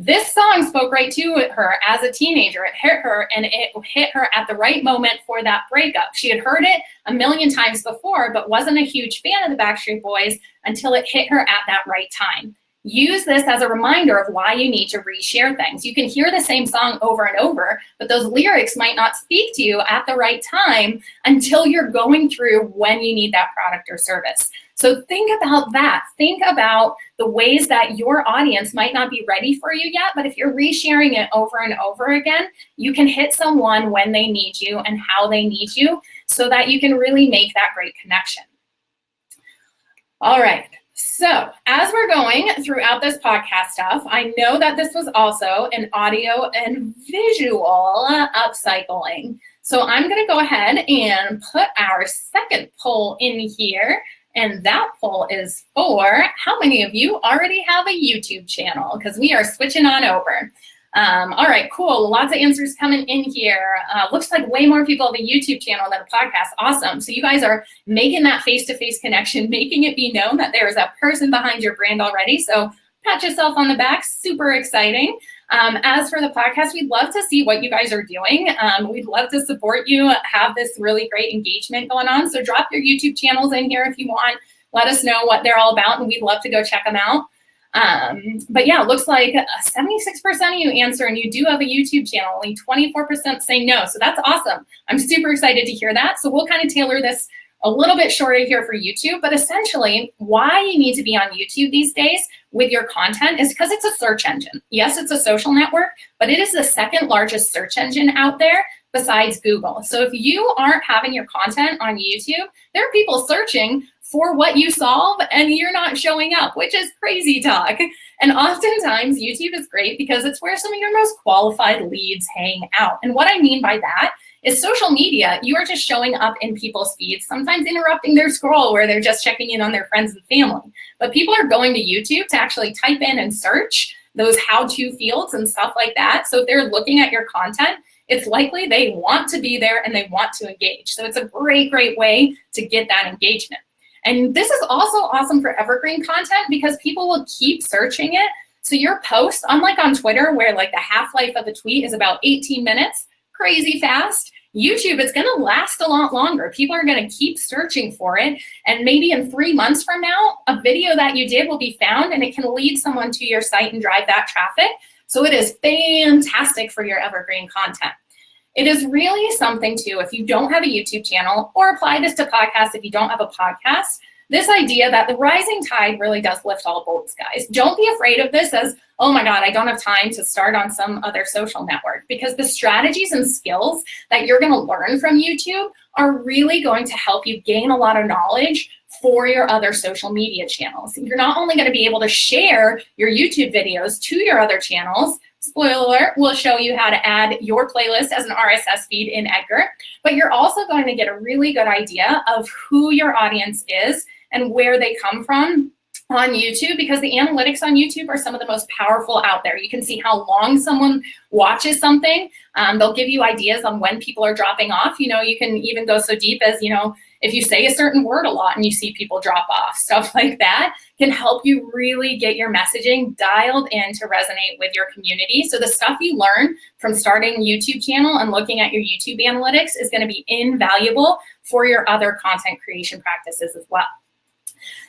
This song spoke right to her as a teenager. It hit her, and it hit her at the right moment for that breakup. She had heard it a million times before, but wasn't a huge fan of the Backstreet Boys until it hit her at that right time. Use this as a reminder of why you need to reshare things. You can hear the same song over and over, but those lyrics might not speak to you at the right time until you're going through when you need that product or service. So think about that. Think about the ways that your audience might not be ready for you yet, but if you're resharing it over and over again, you can hit someone when they need you and how they need you so that you can really make that great connection. All right. So as we're going throughout this podcast stuff, I know that this was also an audio and visual upcycling. So I'm going to go ahead and put our second poll in here. And that poll is for how many of you already have a YouTube channel? Because we are switching on over. All right, cool. Lots of answers coming in here. Looks like way more people have a YouTube channel than a podcast. Awesome. So you guys are making that face-to-face connection, making it be known that there is a person behind your brand already. So pat yourself on the back. Super exciting. As for the podcast, we'd love to see what you guys are doing. We'd love to support you, have this really great engagement going on. So drop your YouTube channels in here if you want. Let us know what they're all about, and we'd love to go check them out. But yeah, it looks like 76% of you answer and you do have a YouTube channel, only 24% say no. So that's awesome. I'm super excited to hear that. So we'll kind of tailor this a little bit shorter here for YouTube, but essentially why you need to be on YouTube these days with your content is because it's a search engine. Yes, it's a social network, but it is the second largest search engine out there besides Google. So if you aren't having your content on YouTube, there are people searching for what you solve and you're not showing up, which is crazy talk. And oftentimes YouTube is great because it's where some of your most qualified leads hang out. And what I mean by that is social media, you are just showing up in people's feeds, sometimes interrupting their scroll where they're just checking in on their friends and family. But people are going to YouTube to actually type in and search those how-to fields and stuff like that. So if they're looking at your content, it's likely they want to be there and they want to engage. So it's a great, great way to get that engagement. And this is also awesome for evergreen content because people will keep searching it. So your post, unlike on Twitter, where like the half-life of a tweet is about 18 minutes, crazy fast, YouTube, it's gonna last a lot longer. People are gonna keep searching for it. And maybe in 3 months from now, a video that you did will be found and it can lead someone to your site and drive that traffic. So it is fantastic for your evergreen content. It is really something too, if you don't have a YouTube channel, or apply this to podcasts if you don't have a podcast, this idea that the rising tide really does lift all boats, guys. Don't be afraid of this as, oh my God, I don't have time to start on some other social network, because the strategies and skills that you're gonna learn from YouTube are really going to help you gain a lot of knowledge for your other social media channels. You're not only gonna be able to share your YouTube videos to your other channels, spoiler alert, we'll show you how to add your playlist as an RSS feed in Edgar, but you're also going to get a really good idea of who your audience is and where they come from on YouTube, because the analytics on YouTube are some of the most powerful out there. You can see how long someone watches something. They'll give you ideas on when people are dropping off. You know, you can even go so deep as, you know, if you say a certain word a lot and you see people drop off, stuff like that can help you really get your messaging dialed in to resonate with your community. So the stuff you learn from starting a YouTube channel and looking at your YouTube analytics is going to be invaluable for your other content creation practices as well.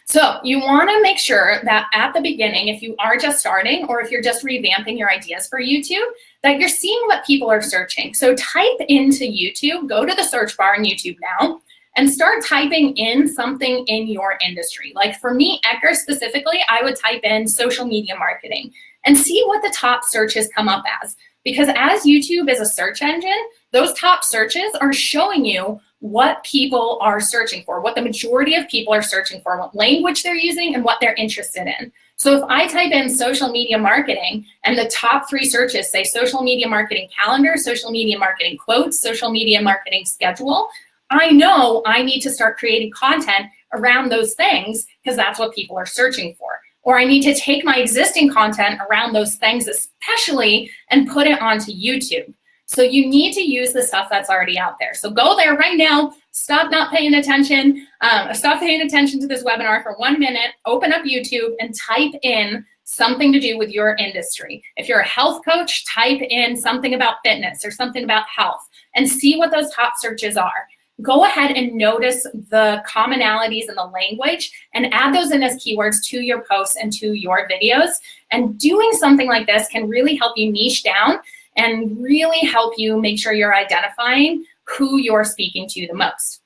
So you want to make sure that at the beginning, if you are just starting or if you're just revamping your ideas for YouTube, that you're seeing what people are searching. So type into YouTube, go to the search bar in YouTube now, and start typing in something in your industry. Like for MeetEdgar specifically, I would type in social media marketing and see what the top searches come up as. Because as YouTube is a search engine, those top searches are showing you what people are searching for, what the majority of people are searching for, what language they're using, and what they're interested in. So if I type in social media marketing and the top 3 searches say social media marketing calendar, social media marketing quotes, social media marketing schedule, I know I need to start creating content around those things because that's what people are searching for. Or I need to take my existing content around those things especially and put it onto YouTube. So you need to use the stuff that's already out there. So go there right now, stop not paying attention, stop paying attention to this webinar for 1 minute, open up YouTube and type in something to do with your industry. If you're a health coach, type in something about fitness or something about health and see what those top searches are. Go ahead and notice the commonalities in the language and add those in as keywords to your posts and to your videos. And doing something like this can really help you niche down and really help you make sure you're identifying who you're speaking to the most.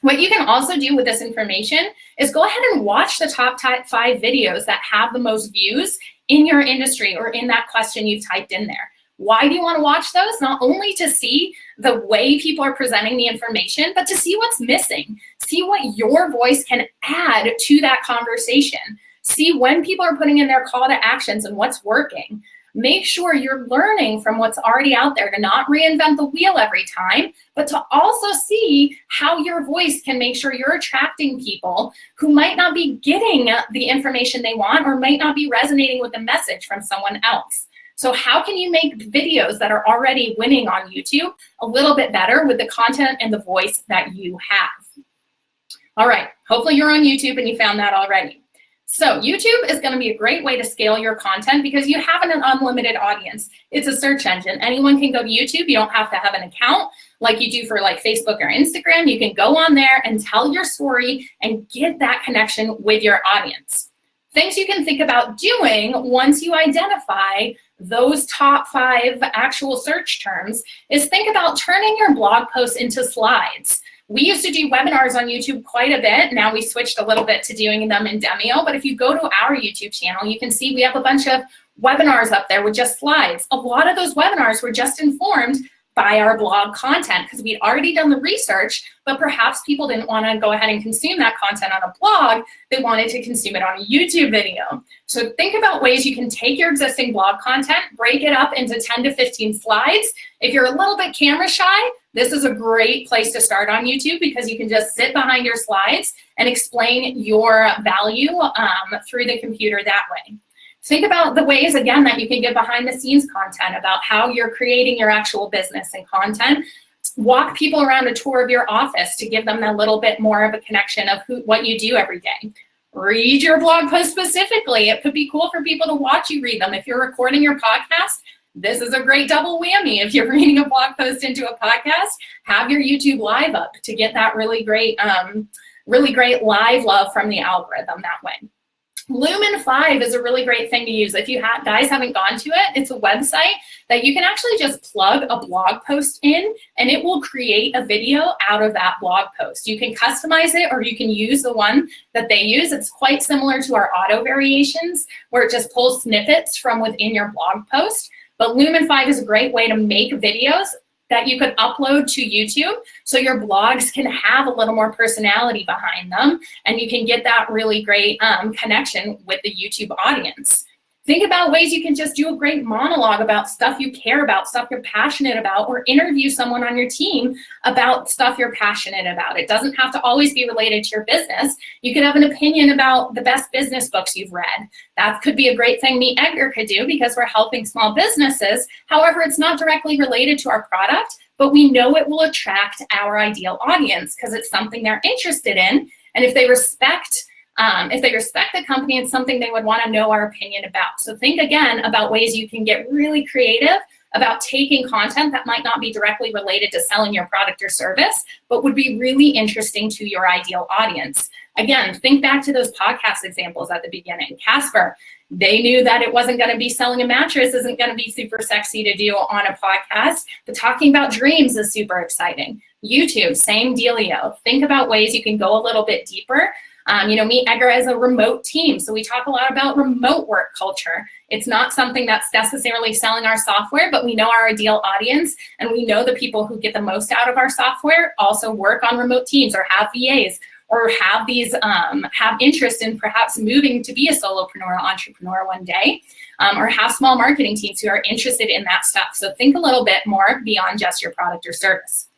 What you can also do with this information is go ahead and watch the top 5 videos that have the most views in your industry or in that question you've typed in there. Why do you want to watch those? Not only to see the way people are presenting the information, but to see what's missing. See what your voice can add to that conversation. See when people are putting in their call to actions and what's working. Make sure you're learning from what's already out there to not reinvent the wheel every time, but to also see how your voice can make sure you're attracting people who might not be getting the information they want or might not be resonating with the message from someone else. So how can you make videos that are already winning on YouTube a little bit better with the content and the voice that you have? All right, hopefully you're on YouTube and you found that already. So YouTube is going to be a great way to scale your content because you have an unlimited audience. It's a search engine. Anyone can go to YouTube. You don't have to have an account like you do for like Facebook or Instagram. You can go on there and tell your story and get that connection with your audience. Things you can think about doing once you identify those top 5 actual search terms is think about turning your blog posts into slides. We used to do webinars on YouTube quite a bit. Now we switched a little bit to doing them in Demio, but if you go to our YouTube channel, you can see we have a bunch of webinars up there with just slides. A lot of those webinars were just informed by our blog content because we'd already done the research, but perhaps people didn't want to go ahead and consume that content on a blog. They wanted to consume it on a YouTube video. So think about ways you can take your existing blog content, break it up into 10 to 15 slides. If you're a little bit camera shy, this is a great place to start on YouTube because you can just sit behind your slides and explain your value through the computer that way. Think about the ways, again, that you can get behind the scenes content about how you're creating your actual business and content. Walk people around a tour of your office to give them a little bit more of a connection of what you do every day. Read your blog post specifically. It could be cool for people to watch you read them. If you're recording your podcast, this is a great double whammy. If you're reading a blog post into a podcast, have your YouTube live up to get that really great live love from the algorithm that way. Lumen 5 is a really great thing to use. If you guys haven't gone to it, it's a website that you can actually just plug a blog post in and it will create a video out of that blog post. You can customize it or you can use the one that they use. It's quite similar to our auto variations where it just pulls snippets from within your blog post. But Lumen 5 is a great way to make videos that you could upload to YouTube so your blogs can have a little more personality behind them and you can get that really great connection with the YouTube audience. Think about ways you can just do a great monologue about stuff you care about, stuff you're passionate about, or interview someone on your team about stuff you're passionate about. It doesn't have to always be related to your business. You could have an opinion about the best business books you've read. That could be a great thing MeetEdgar could do because we're helping small businesses. However, it's not directly related to our product, but we know it will attract our ideal audience because it's something they're interested in. And if they respect the company, it's something they would want to know our opinion about. So think again about ways you can get really creative about taking content that might not be directly related to selling your product or service, but would be really interesting to your ideal audience. Again, think back to those podcast examples at the beginning. Casper, they knew that it wasn't going to be selling a mattress isn't going to be super sexy to do on a podcast, but talking about dreams is super exciting. YouTube, same dealio. Think about ways you can go a little bit deeper. MeetEdgar is a remote team, so we talk a lot about remote work culture. It's not something that's necessarily selling our software, but we know our ideal audience, and we know the people who get the most out of our software also work on remote teams or have VAs or have interest in perhaps moving to be a solopreneur, entrepreneur one day, or have small marketing teams who are interested in that stuff. So think a little bit more beyond just your product or service.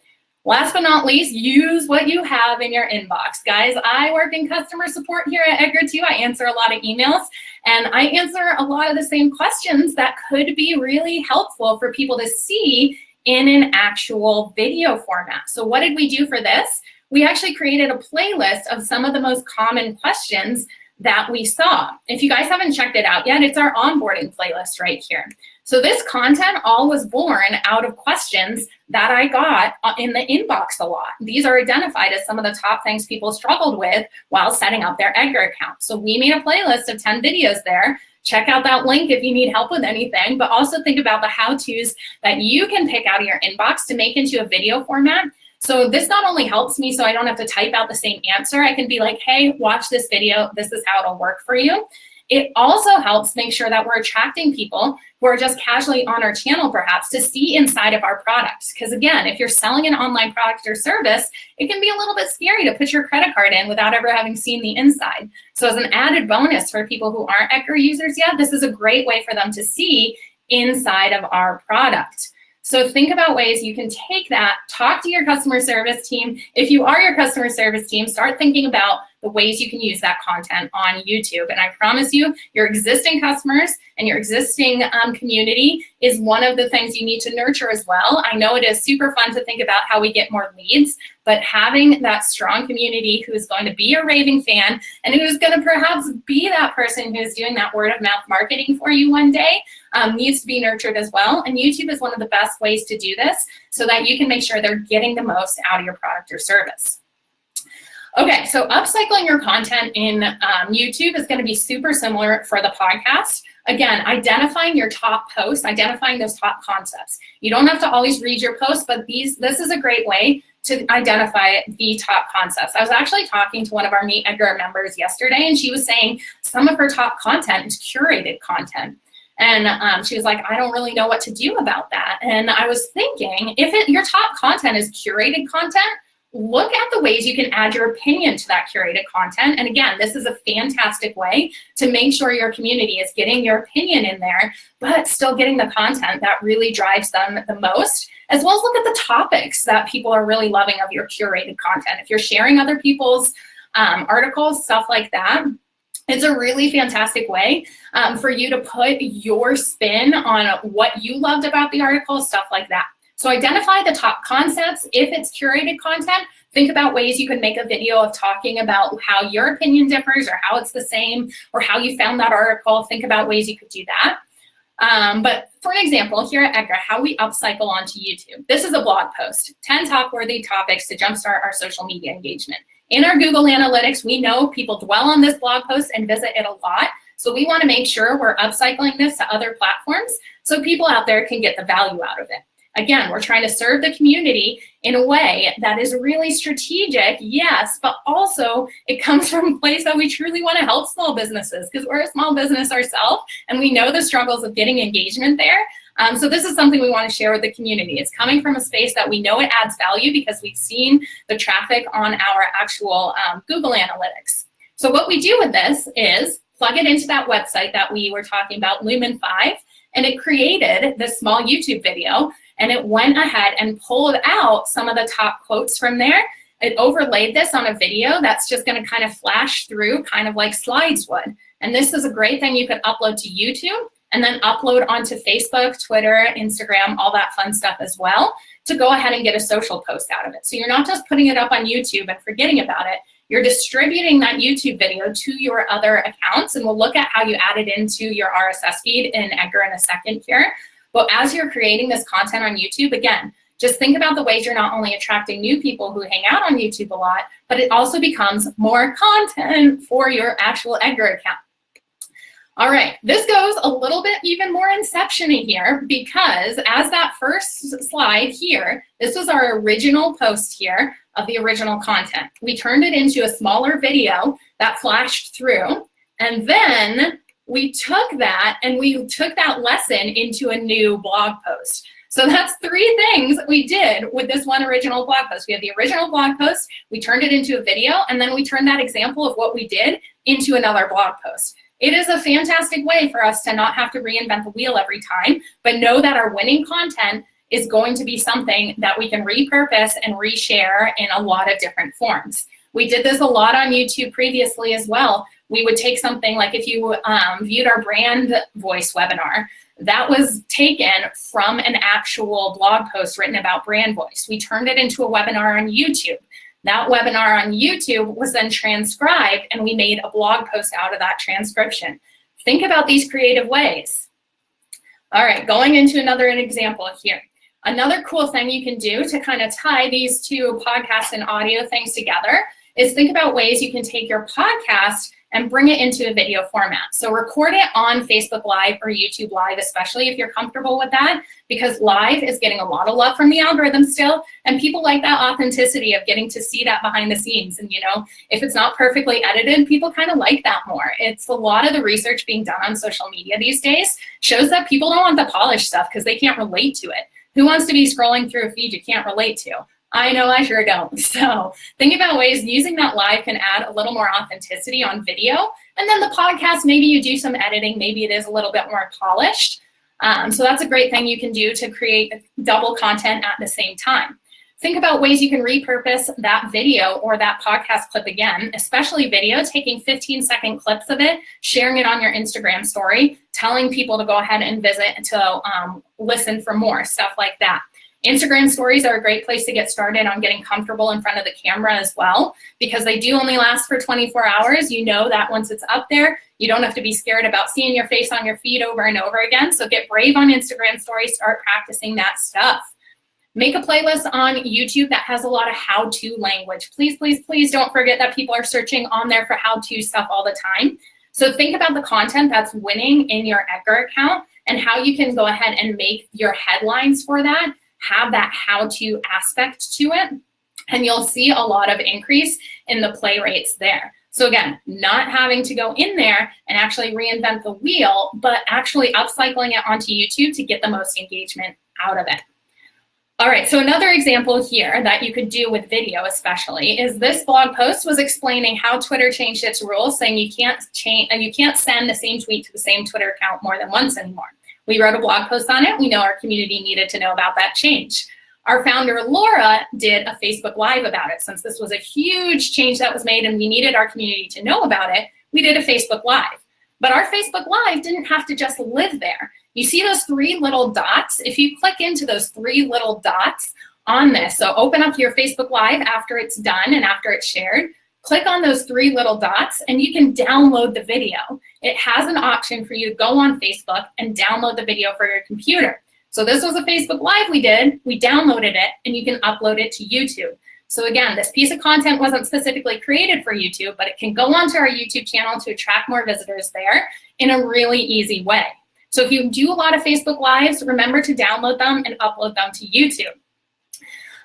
Last but not least, use what you have in your inbox. Guys, I work in customer support here at Edgar too. I answer a lot of emails, and I answer a lot of the same questions that could be really helpful for people to see in an actual video format. So what did we do for this? We actually created a playlist of some of the most common questions that we saw. If you guys haven't checked it out yet, it's our onboarding playlist right here. So this content all was born out of questions that I got in the inbox a lot. These are identified as some of the top things people struggled with while setting up their Edgar account. So we made a playlist of 10 videos there. Check out that link if you need help with anything, but also think about the how-tos that you can pick out of your inbox to make into a video format. So this not only helps me so I don't have to type out the same answer, I can be like, hey, watch this video, this is how it'll work for you. It also helps make sure that we're attracting people who are just casually on our channel perhaps to see inside of our products. Because again, if you're selling an online product or service, it can be a little bit scary to put your credit card in without ever having seen the inside. So as an added bonus for people who aren't Edgar users yet, this is a great way for them to see inside of our product. So think about ways you can take that, talk to your customer service team. If you are your customer service team, start thinking about the ways you can use that content on YouTube. And I promise you, your existing customers and your existing community is one of the things you need to nurture as well. I know it is super fun to think about how we get more leads, but having that strong community who is going to be a raving fan and who is going to perhaps be that person who is doing that word of mouth marketing for you one day needs to be nurtured as well. And YouTube is one of the best ways to do this so that you can make sure they're getting the most out of your product or service. Okay, so upcycling your content in YouTube is going to be super similar for the podcast. Again, identifying your top posts, identifying those top concepts. You don't have to always read your posts, but this is a great way to identify the top concepts. I was actually talking to one of our MeetEdgar members yesterday, and she was saying some of her top content is curated content. And she was like, I don't really know what to do about that. And I was thinking, if your top content is curated content, look at the ways you can add your opinion to that curated content. And again, this is a fantastic way to make sure your community is getting your opinion in there, but still getting the content that really drives them the most, as well as look at the topics that people are really loving of your curated content. If you're sharing other people's articles, stuff like that, it's a really fantastic way for you to put your spin on what you loved about the article, stuff like that. So identify the top concepts. If it's curated content, think about ways you can make a video of talking about how your opinion differs or how it's the same or how you found that article. Think about ways you could do that. But for an example, here at Edgar, how we upcycle onto YouTube. This is a blog post, 10 talk-worthy topics to jumpstart our social media engagement. In our Google Analytics, we know people dwell on this blog post and visit it a lot. So we want to make sure we're upcycling this to other platforms so people out there can get the value out of it. Again, we're trying to serve the community in a way that is really strategic, yes, but also it comes from a place that we truly want to help small businesses because we're a small business ourselves and we know the struggles of getting engagement there. So this is something we want to share with the community. It's coming from a space that we know it adds value because we've seen the traffic on our actual Google Analytics. So what we do with this is plug it into that website that we were talking about, Lumen 5, and it created this small YouTube video. And it went ahead and pulled out some of the top quotes from there. It overlaid this on a video that's just going to kind of flash through, kind of like slides would. And this is a great thing you could upload to YouTube and then upload onto Facebook, Twitter, Instagram, all that fun stuff as well to go ahead and get a social post out of it. So you're not just putting it up on YouTube and forgetting about it. You're distributing that YouTube video to your other accounts. And we'll look at how you add it into your RSS feed in Edgar in a second here. But as you're creating this content on YouTube, again, just think about the ways you're not only attracting new people who hang out on YouTube a lot, but it also becomes more content for your actual Edgar account. All right, this goes a little bit even more inception-y here because as that first slide here, this was our original post here of the original content. We turned it into a smaller video that flashed through, and then we took that and we took that lesson into a new blog post. So that's 3 things we did with this one original blog post. We had the original blog post, we turned it into a video, and then we turned that example of what we did into another blog post. It is a fantastic way for us to not have to reinvent the wheel every time, but know that our winning content is going to be something that we can repurpose and reshare in a lot of different forms. We did this a lot on YouTube previously as well. We would take something like, if you viewed our brand voice webinar, that was taken from an actual blog post written about brand voice. We turned it into a webinar on YouTube. That webinar on YouTube was then transcribed, and we made a blog post out of that transcription. Think about these creative ways. All right, going into another example here. Another cool thing you can do to kind of tie these two podcast and audio things together is think about ways you can take your podcast and bring it into a video format. So record it on Facebook Live or YouTube Live, especially if you're comfortable with that, because live is getting a lot of love from the algorithm still, and people like that authenticity of getting to see that behind the scenes. And if it's not perfectly edited, people kind of like that more. It's a lot of the research being done on social media these days shows that people don't want the polished stuff because they can't relate to it. Who wants to be scrolling through a feed you can't relate to? I know I sure don't. So think about ways using that live can add a little more authenticity on video. And then the podcast, maybe you do some editing, maybe it is a little bit more polished. So that's a great thing you can do to create double content at the same time. Think about ways you can repurpose that video or that podcast clip again, especially video, taking 15-second clips of it, sharing it on your Instagram story, telling people to go ahead and visit to listen for more, stuff like that. Instagram stories are a great place to get started on getting comfortable in front of the camera as well, because they do only last for 24 hours. You know that once it's up there, you don't have to be scared about seeing your face on your feed over and over again. So get brave on Instagram stories, start practicing that stuff. Make a playlist on YouTube that has a lot of how-to language. Please, please, please don't forget that people are searching on there for how-to stuff all the time. So think about the content that's winning in your Edgar account and how you can go ahead and make your headlines for that have that how-to aspect to it, and you'll see a lot of increase in the play rates there. So again, not having to go in there and actually reinvent the wheel, but actually upcycling it onto YouTube to get the most engagement out of it. All right, so another example here that you could do with video especially is this blog post was explaining how Twitter changed its rules, saying you can't send the same tweet to the same Twitter account more than once anymore. We wrote a blog post on it. We know our community needed to know about that change. Our founder, Laura, did a Facebook Live about it. Since this was a huge change that was made and we needed our community to know about it, we did a Facebook Live. But our Facebook Live didn't have to just live there. You see those three little dots? If you click into those three little dots on this, so open up your Facebook Live after it's done and after it's shared, click on those three little dots and you can download the video. It has an option for you to go on Facebook and download the video for your computer. So this was a Facebook Live we did, we downloaded it, and you can upload it to YouTube. So again, this piece of content wasn't specifically created for YouTube, but it can go onto our YouTube channel to attract more visitors there in a really easy way. So if you do a lot of Facebook Lives, remember to download them and upload them to YouTube.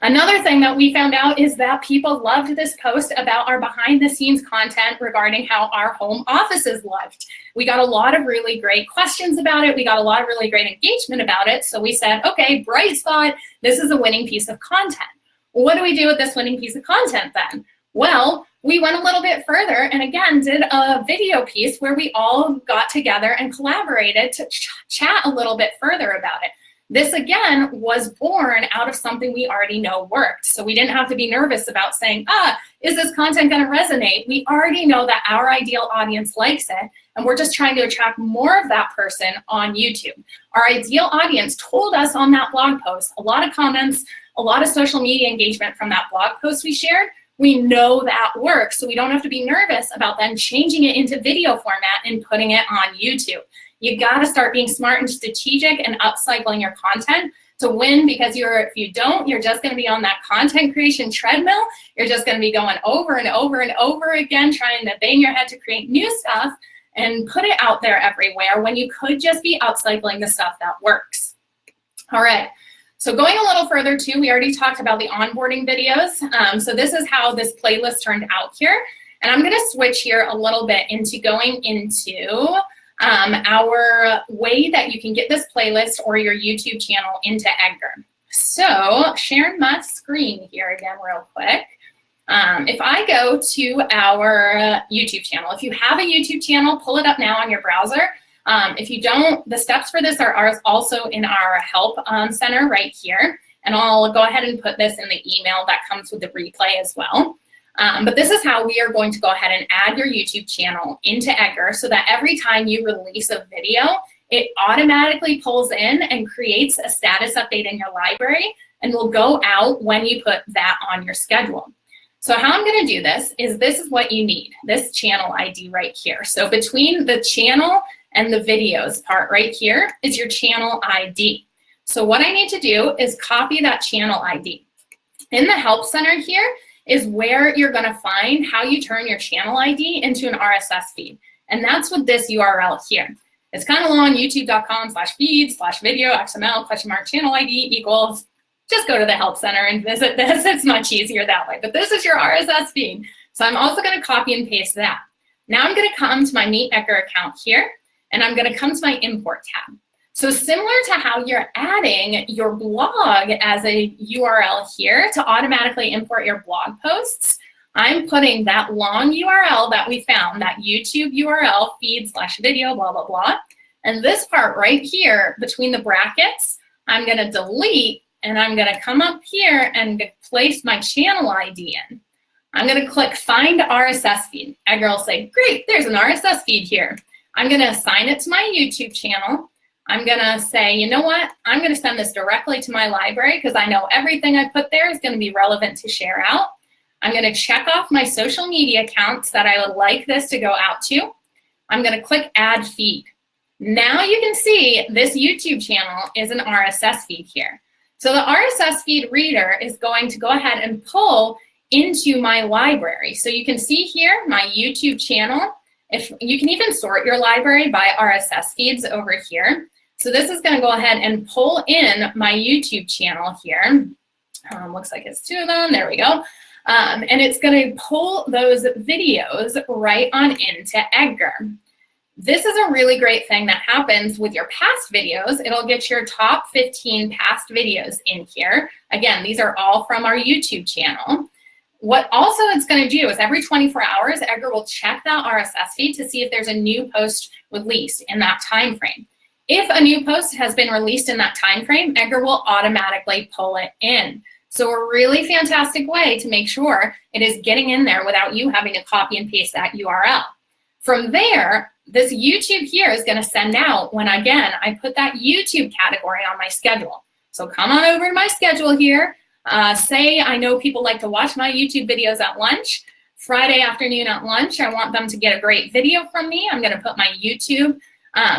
Another thing that we found out is that people loved this post about our behind the scenes content regarding how our home offices looked. We got a lot of really great questions about it. We got a lot of really great engagement about it. So we said, okay, Bryce thought this is a winning piece of content. What do we do with this winning piece of content then? Well, we went a little bit further and again did a video piece where we all got together and collaborated to chat a little bit further about it. This, again, was born out of something we already know worked. So we didn't have to be nervous about saying, is this content going to resonate? We already know that our ideal audience likes it, and we're just trying to attract more of that person on YouTube. Our ideal audience told us on that blog post, a lot of comments, a lot of social media engagement from that blog post we shared. We know that works, so we don't have to be nervous about then changing it into video format and putting it on YouTube. You got to start being smart and strategic and upcycling your content to win, because if you don't, you're just going to be on that content creation treadmill. You're just going to be going over and over and over again, trying to bang your head to create new stuff and put it out there everywhere when you could just be upcycling the stuff that works. All right. So going a little further too, we already talked about the onboarding videos. So this is how this playlist turned out here. And I'm going to switch here a little bit into going into our way that you can get this playlist or your YouTube channel into Edgar. So sharing my screen here again real quick. If I go to our YouTube channel, if you have a YouTube channel, pull it up now on your browser. If you don't, the steps for this are also in our help center right here. And I'll go ahead and put this in the email that comes with the replay as well. But this is how we are going to go ahead and add your YouTube channel into Edgar so that every time you release a video, it automatically pulls in and creates a status update in your library and will go out when you put that on your schedule. So how I'm going to do this is what you need, this channel ID right here. So between the channel and the videos part right here is your channel ID. So what I need to do is copy that channel ID. In the Help Center here is where you're going to find how you turn your channel ID into an RSS feed. And that's with this URL here. It's kind of long, youtube.com/feed/video XML !channel ID equals. Just go to the Help Center and visit this. It's much easier that way. But this is your RSS feed. So I'm also going to copy and paste that. Now I'm going to come to my MeetEdgar account here, and I'm going to come to my Import tab. So similar to how you're adding your blog as a URL here to automatically import your blog posts, I'm putting that long URL that we found, that YouTube URL, feed/video, blah, blah, blah. And this part right here between the brackets, I'm going to delete, and I'm going to come up here and place my channel ID in. I'm going to click Find RSS Feed. Edgar will say, great, there's an RSS feed here. I'm going to assign it to my YouTube channel. I'm going to say, you know what? I'm going to send this directly to my library because I know everything I put there is going to be relevant to share out. I'm going to check off my social media accounts that I would like this to go out to. I'm going to click Add Feed. Now you can see this YouTube channel is an RSS feed here. So the RSS feed reader is going to go ahead and pull into my library. So you can see here my YouTube channel. If you can even sort your library by RSS feeds over here. So this is going to go ahead and pull in my YouTube channel here. Looks like it's 2 of them. There we go. And it's going to pull those videos right on into Edgar. This is a really great thing that happens with your past videos. It'll get your top 15 past videos in here. Again, these are all from our YouTube channel. What also it's going to do is every 24 hours, Edgar will check that RSS feed to see if there's a new post released in that time frame. If a new post has been released in that time frame, Edgar will automatically pull it in. So a really fantastic way to make sure it is getting in there without you having to copy and paste that URL. From there, this YouTube here is going to send out when, again, I put that YouTube category on my schedule. So come on over to my schedule here. Say I know people like to watch my YouTube videos at lunch. Friday afternoon at lunch, I want them to get a great video from me. I'm going to put my YouTube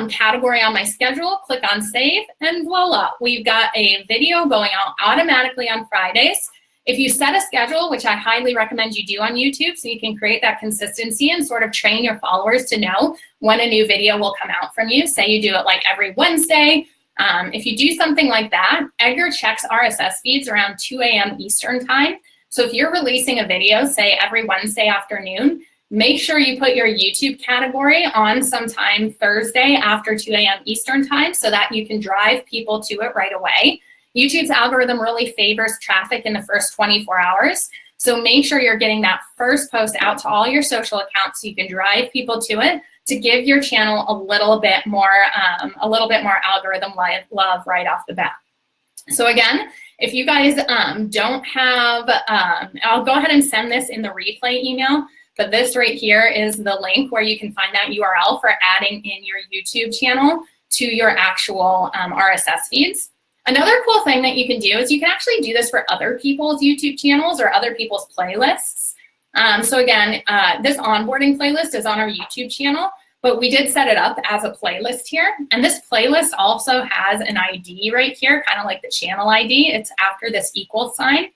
category on my schedule, click on save, and voila, we've got a video going out automatically on Fridays. If you set a schedule, which I highly recommend you do on YouTube so you can create that consistency and sort of train your followers to know when a new video will come out from you. Say you do it like every Wednesday. If you do something like that, Edgar checks RSS feeds around 2 a.m. Eastern time. So if you're releasing a video, say every Wednesday afternoon, make sure you put your YouTube category on sometime Thursday after 2 a.m. Eastern time so that you can drive people to it right away. YouTube's algorithm really favors traffic in the first 24 hours. So make sure you're getting that first post out to all your social accounts so you can drive people to it to give your channel a little bit more algorithm love right off the bat. So again, if you guys don't have, I'll go ahead and send this in the replay email. But this right here is the link where you can find that URL for adding in your YouTube channel to your actual RSS feeds. Another cool thing that you can do is you can actually do this for other people's YouTube channels or other people's playlists. So again, this onboarding playlist is on our YouTube channel, but we did set it up as a playlist here. And this playlist also has an ID right here, kind of like the channel ID. It's after this equal sign.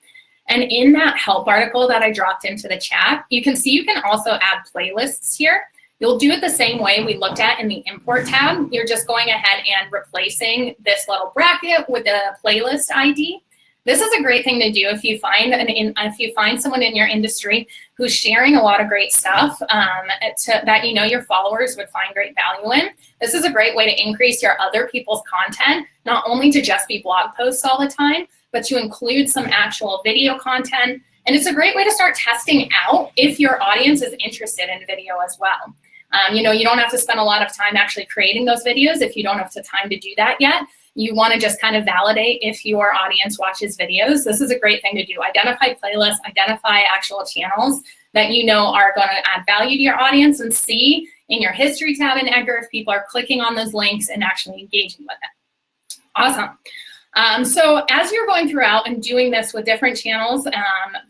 And in that help article that I dropped into the chat, you can see you can also add playlists here. You'll do it the same way we looked at in the import tab. You're just going ahead and replacing this little bracket with a playlist ID. This is a great thing to do if you find someone in your industry who's sharing a lot of great stuff that you know your followers would find great value in. This is a great way to increase your other people's content, not only to just be blog posts all the time, but to include some actual video content. And it's a great way to start testing out if your audience is interested in video as well. You know, you don't have to spend a lot of time actually creating those videos if you don't have the time to do that yet. You want to just kind of validate if your audience watches videos. This is a great thing to do. Identify playlists, identify actual channels that you know are going to add value to your audience, and see in your history tab in Edgar if people are clicking on those links and actually engaging with it. Awesome. So as you're going throughout and doing this with different channels,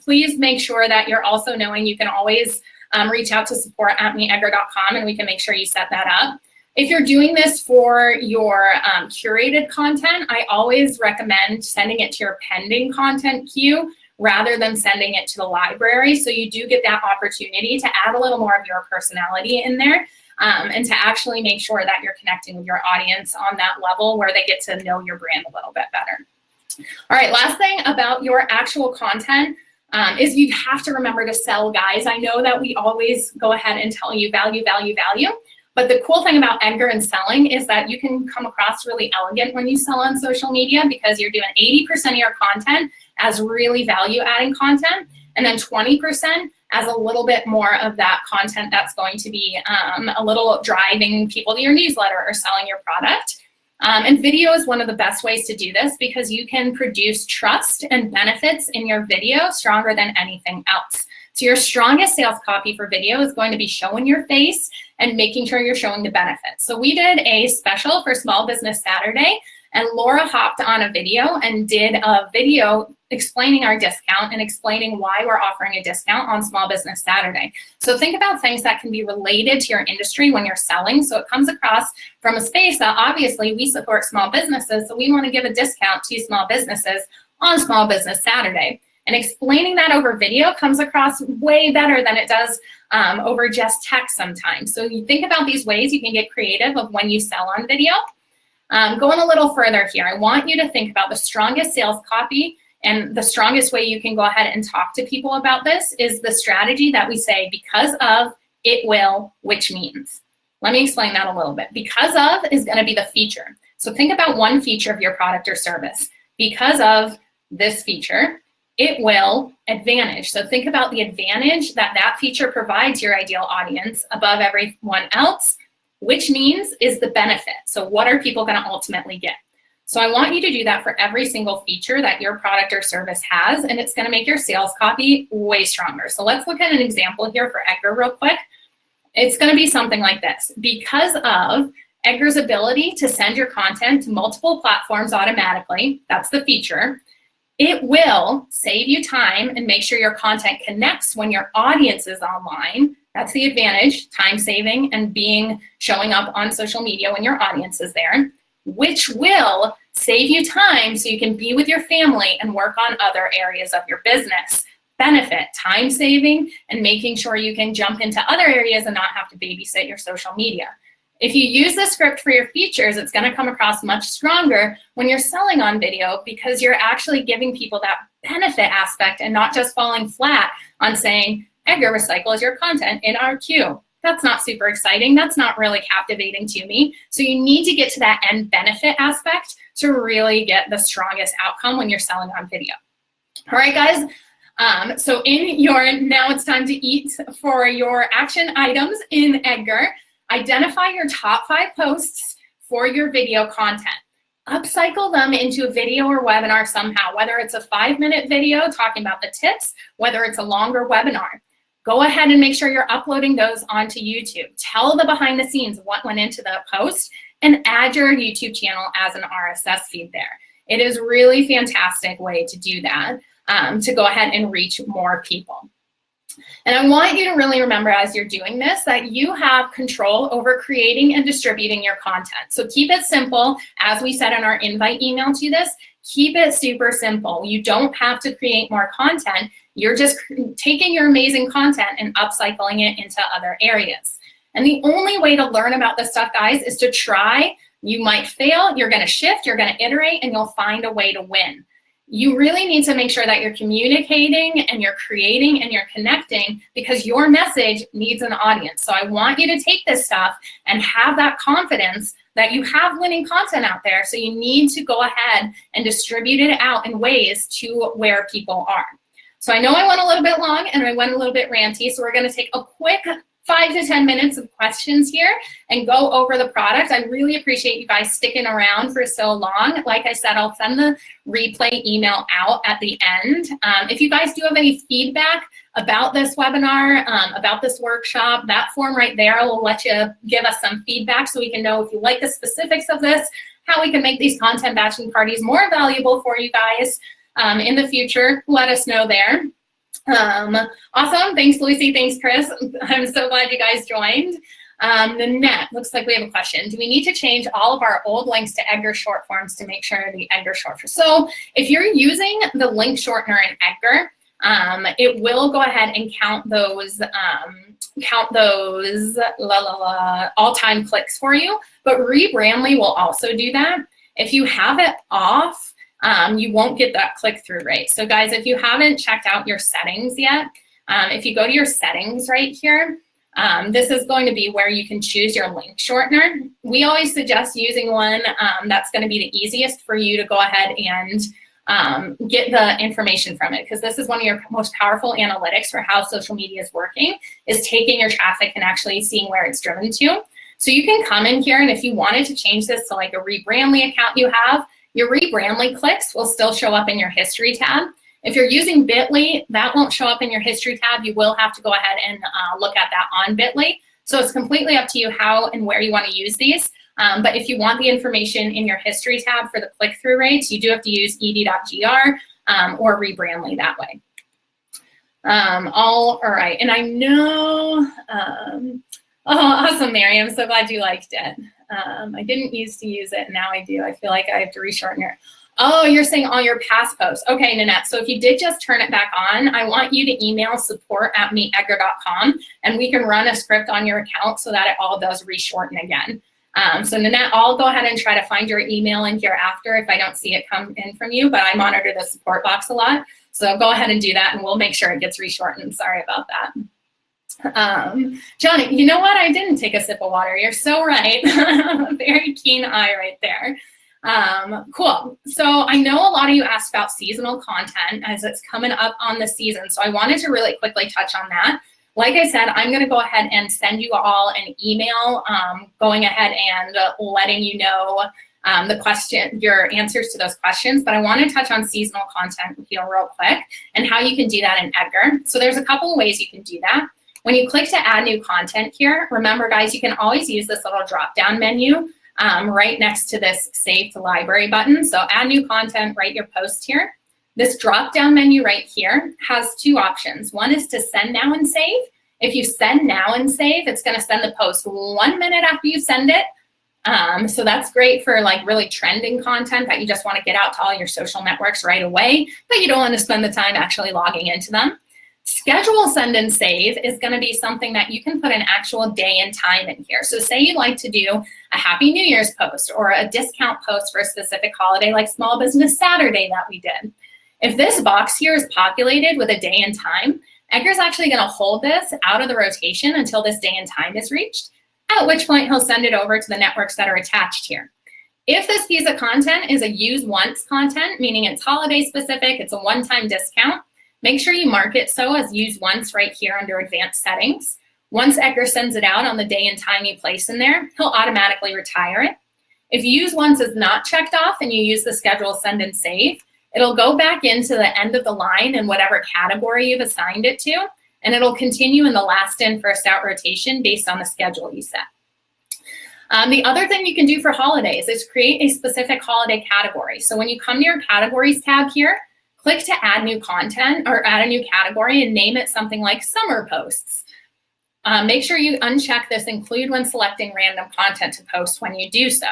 please make sure that you're also knowing you can always reach out to support@meetedgar.com, and we can make sure you set that up. If you're doing this for your curated content, I always recommend sending it to your pending content queue rather than sending it to the library. So you do get that opportunity to add a little more of your personality in there, and to actually make sure that you're connecting with your audience on that level where they get to know your brand a little bit better. All right, last thing about your actual content is you have to remember to sell, guys. I know that we always go ahead and tell you value, value, value. But the cool thing about Edgar and selling is that you can come across really elegant when you sell on social media, because you're doing 80% of your content as really value-adding content, and then 20% as a little bit more of that content that's going to be a little driving people to your newsletter or selling your product. And video is one of the best ways to do this, because you can produce trust and benefits in your video stronger than anything else. So your strongest sales copy for video is going to be showing your face and making sure you're showing the benefits. So we did a special for Small Business Saturday, and Laura hopped on a video and did a video explaining our discount and explaining why we're offering a discount on Small Business Saturday. So think about things that can be related to your industry when you're selling, so it comes across from a space that obviously we support small businesses, so we want to give a discount to small businesses on Small Business Saturday. And explaining that over video comes across way better than it does over just text sometimes. So you think about these ways you can get creative of when you sell on video. Going a little further here, I want you to think about the strongest sales copy, and the strongest way you can go ahead and talk to people about this is the strategy that we say, because of, it will, which means. Let me explain that a little bit. Because of is going to be the feature. So think about one feature of your product or service. Because of this feature, it will advantage. So think about the advantage that that feature provides your ideal audience above everyone else, which means is the benefit. So what are people going to ultimately get? So I want you to do that for every single feature that your product or service has, and it's going to make your sales copy way stronger. So let's look at an example here for Edgar real quick. It's going to be something like this. Because of Edgar's ability to send your content to multiple platforms automatically, that's the feature, it will save you time and make sure your content connects when your audience is online. That's the advantage, time saving and showing up on social media when your audience is there, which will save you time so you can be with your family and work on other areas of your business. Benefit, time saving, and making sure you can jump into other areas and not have to babysit your social media. If you use the script for your features, it's going to come across much stronger when you're selling on video, because you're actually giving people that benefit aspect and not just falling flat on saying, Edgar recycles your content in our queue. That's not super exciting. That's not really captivating to me. So you need to get to that end benefit aspect to really get the strongest outcome when you're selling on video. All right, guys. So now it's time to eat for your action items in Edgar. Identify your top 5 posts for your video content. Upcycle them into a video or webinar somehow, whether it's a 5-minute video talking about the tips, whether it's a longer webinar. Go ahead and make sure you're uploading those onto YouTube. Tell the behind the scenes of what went into the post, and add your YouTube channel as an RSS feed there. It is a really fantastic way to do that, to go ahead and reach more people. And I want you to really remember as you're doing this that you have control over creating and distributing your content. So keep it simple. As we said in our invite email to this, keep it super simple. You don't have to create more content. You're just taking your amazing content and upcycling it into other areas. And the only way to learn about this stuff, guys, is to try. You might fail. You're going to shift. You're going to iterate, and you'll find a way to win. You really need to make sure that you're communicating and you're creating and you're connecting, because your message needs an audience. So I want you to take this stuff and have that confidence that you have winning content out there. So you need to go ahead and distribute it out in ways to where people are. So I know I went a little bit long and I went a little bit ranty, so we're going to take a quick 5 to 10 minutes of questions here and go over the product. I really appreciate you guys sticking around for so long. Like I said, I'll send the replay email out at the end. If you guys do have any feedback about this webinar, about this workshop, that form right there will let you give us some feedback so we can know if you like the specifics of this, how we can make these content batching parties more valuable for you guys in the future. Let us know there. Awesome. Thanks, Lucy. Thanks, Chris. I'm so glad you guys joined. Nanette, looks like we have a question. Do we need to change all of our old links to Edgar short forms to make sure the Edgar short forms? So if you're using the link shortener in Edgar, it will go ahead and count those all-time clicks for you, but Rebrandly will also do that. If you have it off, you won't get that click-through rate. So guys, if you haven't checked out your settings yet, if you go to your settings right here, this is going to be where you can choose your link shortener. We always suggest using one that's going to be the easiest for you to go ahead and get the information from it, because this is one of your most powerful analytics for how social media is working, is taking your traffic and actually seeing where it's driven to. So you can come in here, and if you wanted to change this to like a Rebrandly account you have, your Rebrandly clicks will still show up in your history tab. If you're using Bitly, that won't show up in your history tab. You will have to go ahead and look at that on Bitly. So it's completely up to you how and where you want to use these. But if you want the information in your history tab for the click-through rates, you do have to use ed.gr or Rebrandly that way. All right, and I know, oh, awesome, Mary, I'm so glad you liked it. I didn't used to use it, now I do. I feel like I have to reshorten it. Oh, you're saying all your past posts. Okay, Nanette, so if you did just turn it back on, I want you to email support@meetedgar.com, and we can run a script on your account so that it all does reshorten again. So Nanette, I'll go ahead and try to find your email in here after if I don't see it come in from you, but I monitor the support box a lot. So go ahead and do that, and we'll make sure it gets reshortened. Sorry about that. Johnny, you know what? I didn't take a sip of water. You're so right. Very keen eye right there. Cool. So I know a lot of you asked about seasonal content as it's coming up on the season. So I wanted to really quickly touch on that. Like I said, I'm going to go ahead and send you all an email going ahead and letting you know your answers to those questions. But I want to touch on seasonal content with you real quick and how you can do that in Edgar. So there's a couple of ways you can do that. When you click to add new content here, remember guys, you can always use this little drop-down menu right next to this Save to Library button. So add new content, write your post here. This drop-down menu right here has two options. One is to send now and save. If you send now and save, it's going to send the post 1 minute after you send it. So that's great for like really trending content that you just want to get out to all your social networks right away, but you don't want to spend the time actually logging into them. Schedule send and save is going to be something that you can put an actual day and time in here. So say you'd like to do a Happy New Year's post or a discount post for a specific holiday like Small Business Saturday that we did. If this box here is populated with a day and time, Edgar's actually going to hold this out of the rotation until this day and time is reached, at which point he'll send it over to the networks that are attached here. If this piece of content is a use once content, meaning it's holiday specific, it's a one-time discount, make sure you mark it so as use once right here under advanced settings. Once Edgar sends it out on the day and time you place in there, he'll automatically retire it. If use once is not checked off and you use the schedule send and save, it'll go back into the end of the line in whatever category you've assigned it to, and it'll continue in the last in, first out rotation based on the schedule you set. The other thing you can do for holidays is create a specific holiday category. So when you come to your categories tab here, click to add new content or add a new category and name it something like summer posts. Make sure you uncheck this include when selecting random content to post when you do so.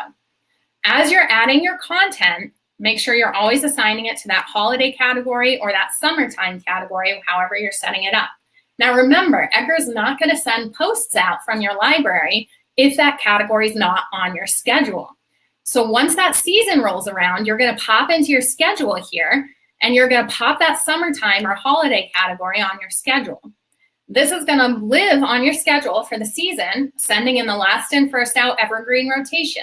As you're adding your content, make sure you're always assigning it to that holiday category or that summertime category, however you're setting it up. Now remember, Edgar's not going to send posts out from your library if that category is not on your schedule. So once that season rolls around, you're going to pop into your schedule here and you're going to pop that summertime or holiday category on your schedule. This is going to live on your schedule for the season, sending in the last in, first out evergreen rotation.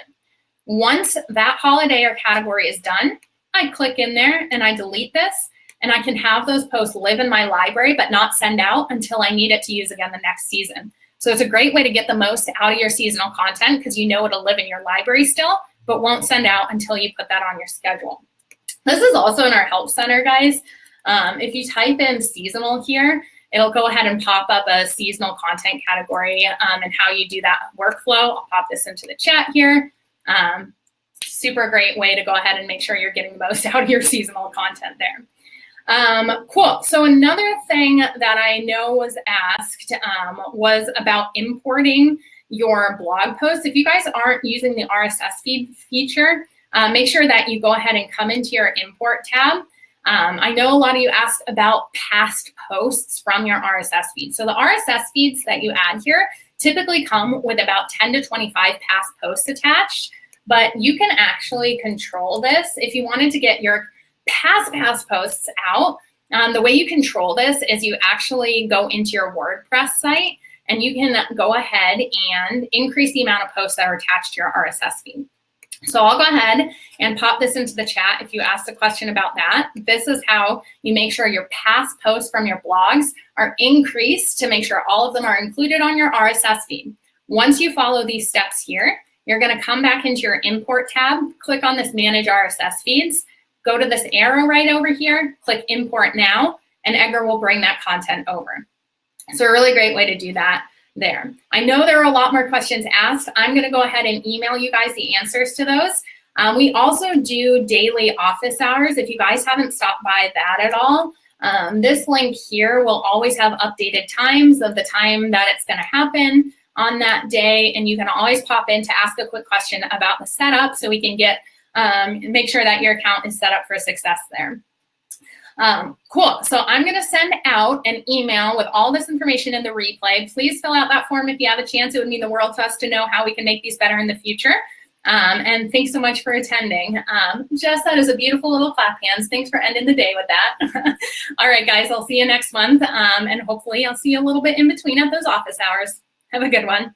Once that holiday or category is done, I click in there and I delete this, and I can have those posts live in my library but not send out until I need it to use again the next season. So it's a great way to get the most out of your seasonal content because you know it'll live in your library still, but won't send out until you put that on your schedule. This is also in our Help Center, guys. If you type in seasonal here, it'll go ahead and pop up a seasonal content category and how you do that workflow. I'll pop this into the chat here. Super great way to go ahead and make sure you're getting the most out of your seasonal content there. Cool. So another thing that I know was asked was about importing your blog posts. If you guys aren't using the RSS feed feature, make sure that you go ahead and come into your import tab. I know a lot of you asked about past posts from your RSS feed. So the RSS feeds that you add here typically come with about 10 to 25 past posts attached, but you can actually control this. If you wanted to get your past posts out, the way you control this is you actually go into your WordPress site and you can go ahead and increase the amount of posts that are attached to your RSS feed. So I'll go ahead and pop this into the chat if you asked a question about that. This is how you make sure your past posts from your blogs are increased to make sure all of them are included on your RSS feed. Once you follow these steps here, you're going to come back into your import tab, click on this manage RSS feeds, go to this arrow right over here, click import now, and Edgar will bring that content over. So a really great way to do that there. I know there are a lot more questions asked. I'm going to go ahead and email you guys the answers to those. We also do daily office hours. If you guys haven't stopped by that at all, this link here will always have updated times of the time that it's going to happen on that day. And you can always pop in to ask a quick question about the setup so we can get make sure that your account is set up for success there. Cool. So I'm going to send out an email with all this information in the replay. Please fill out that form if you have a chance. It would mean the world to us to know how we can make these better in the future. And thanks so much for attending. Jess, that is a beautiful little clap hands. Thanks for ending the day with that. All right, guys, I'll see you next month. And hopefully I'll see you a little bit in between at those office hours. Have a good one.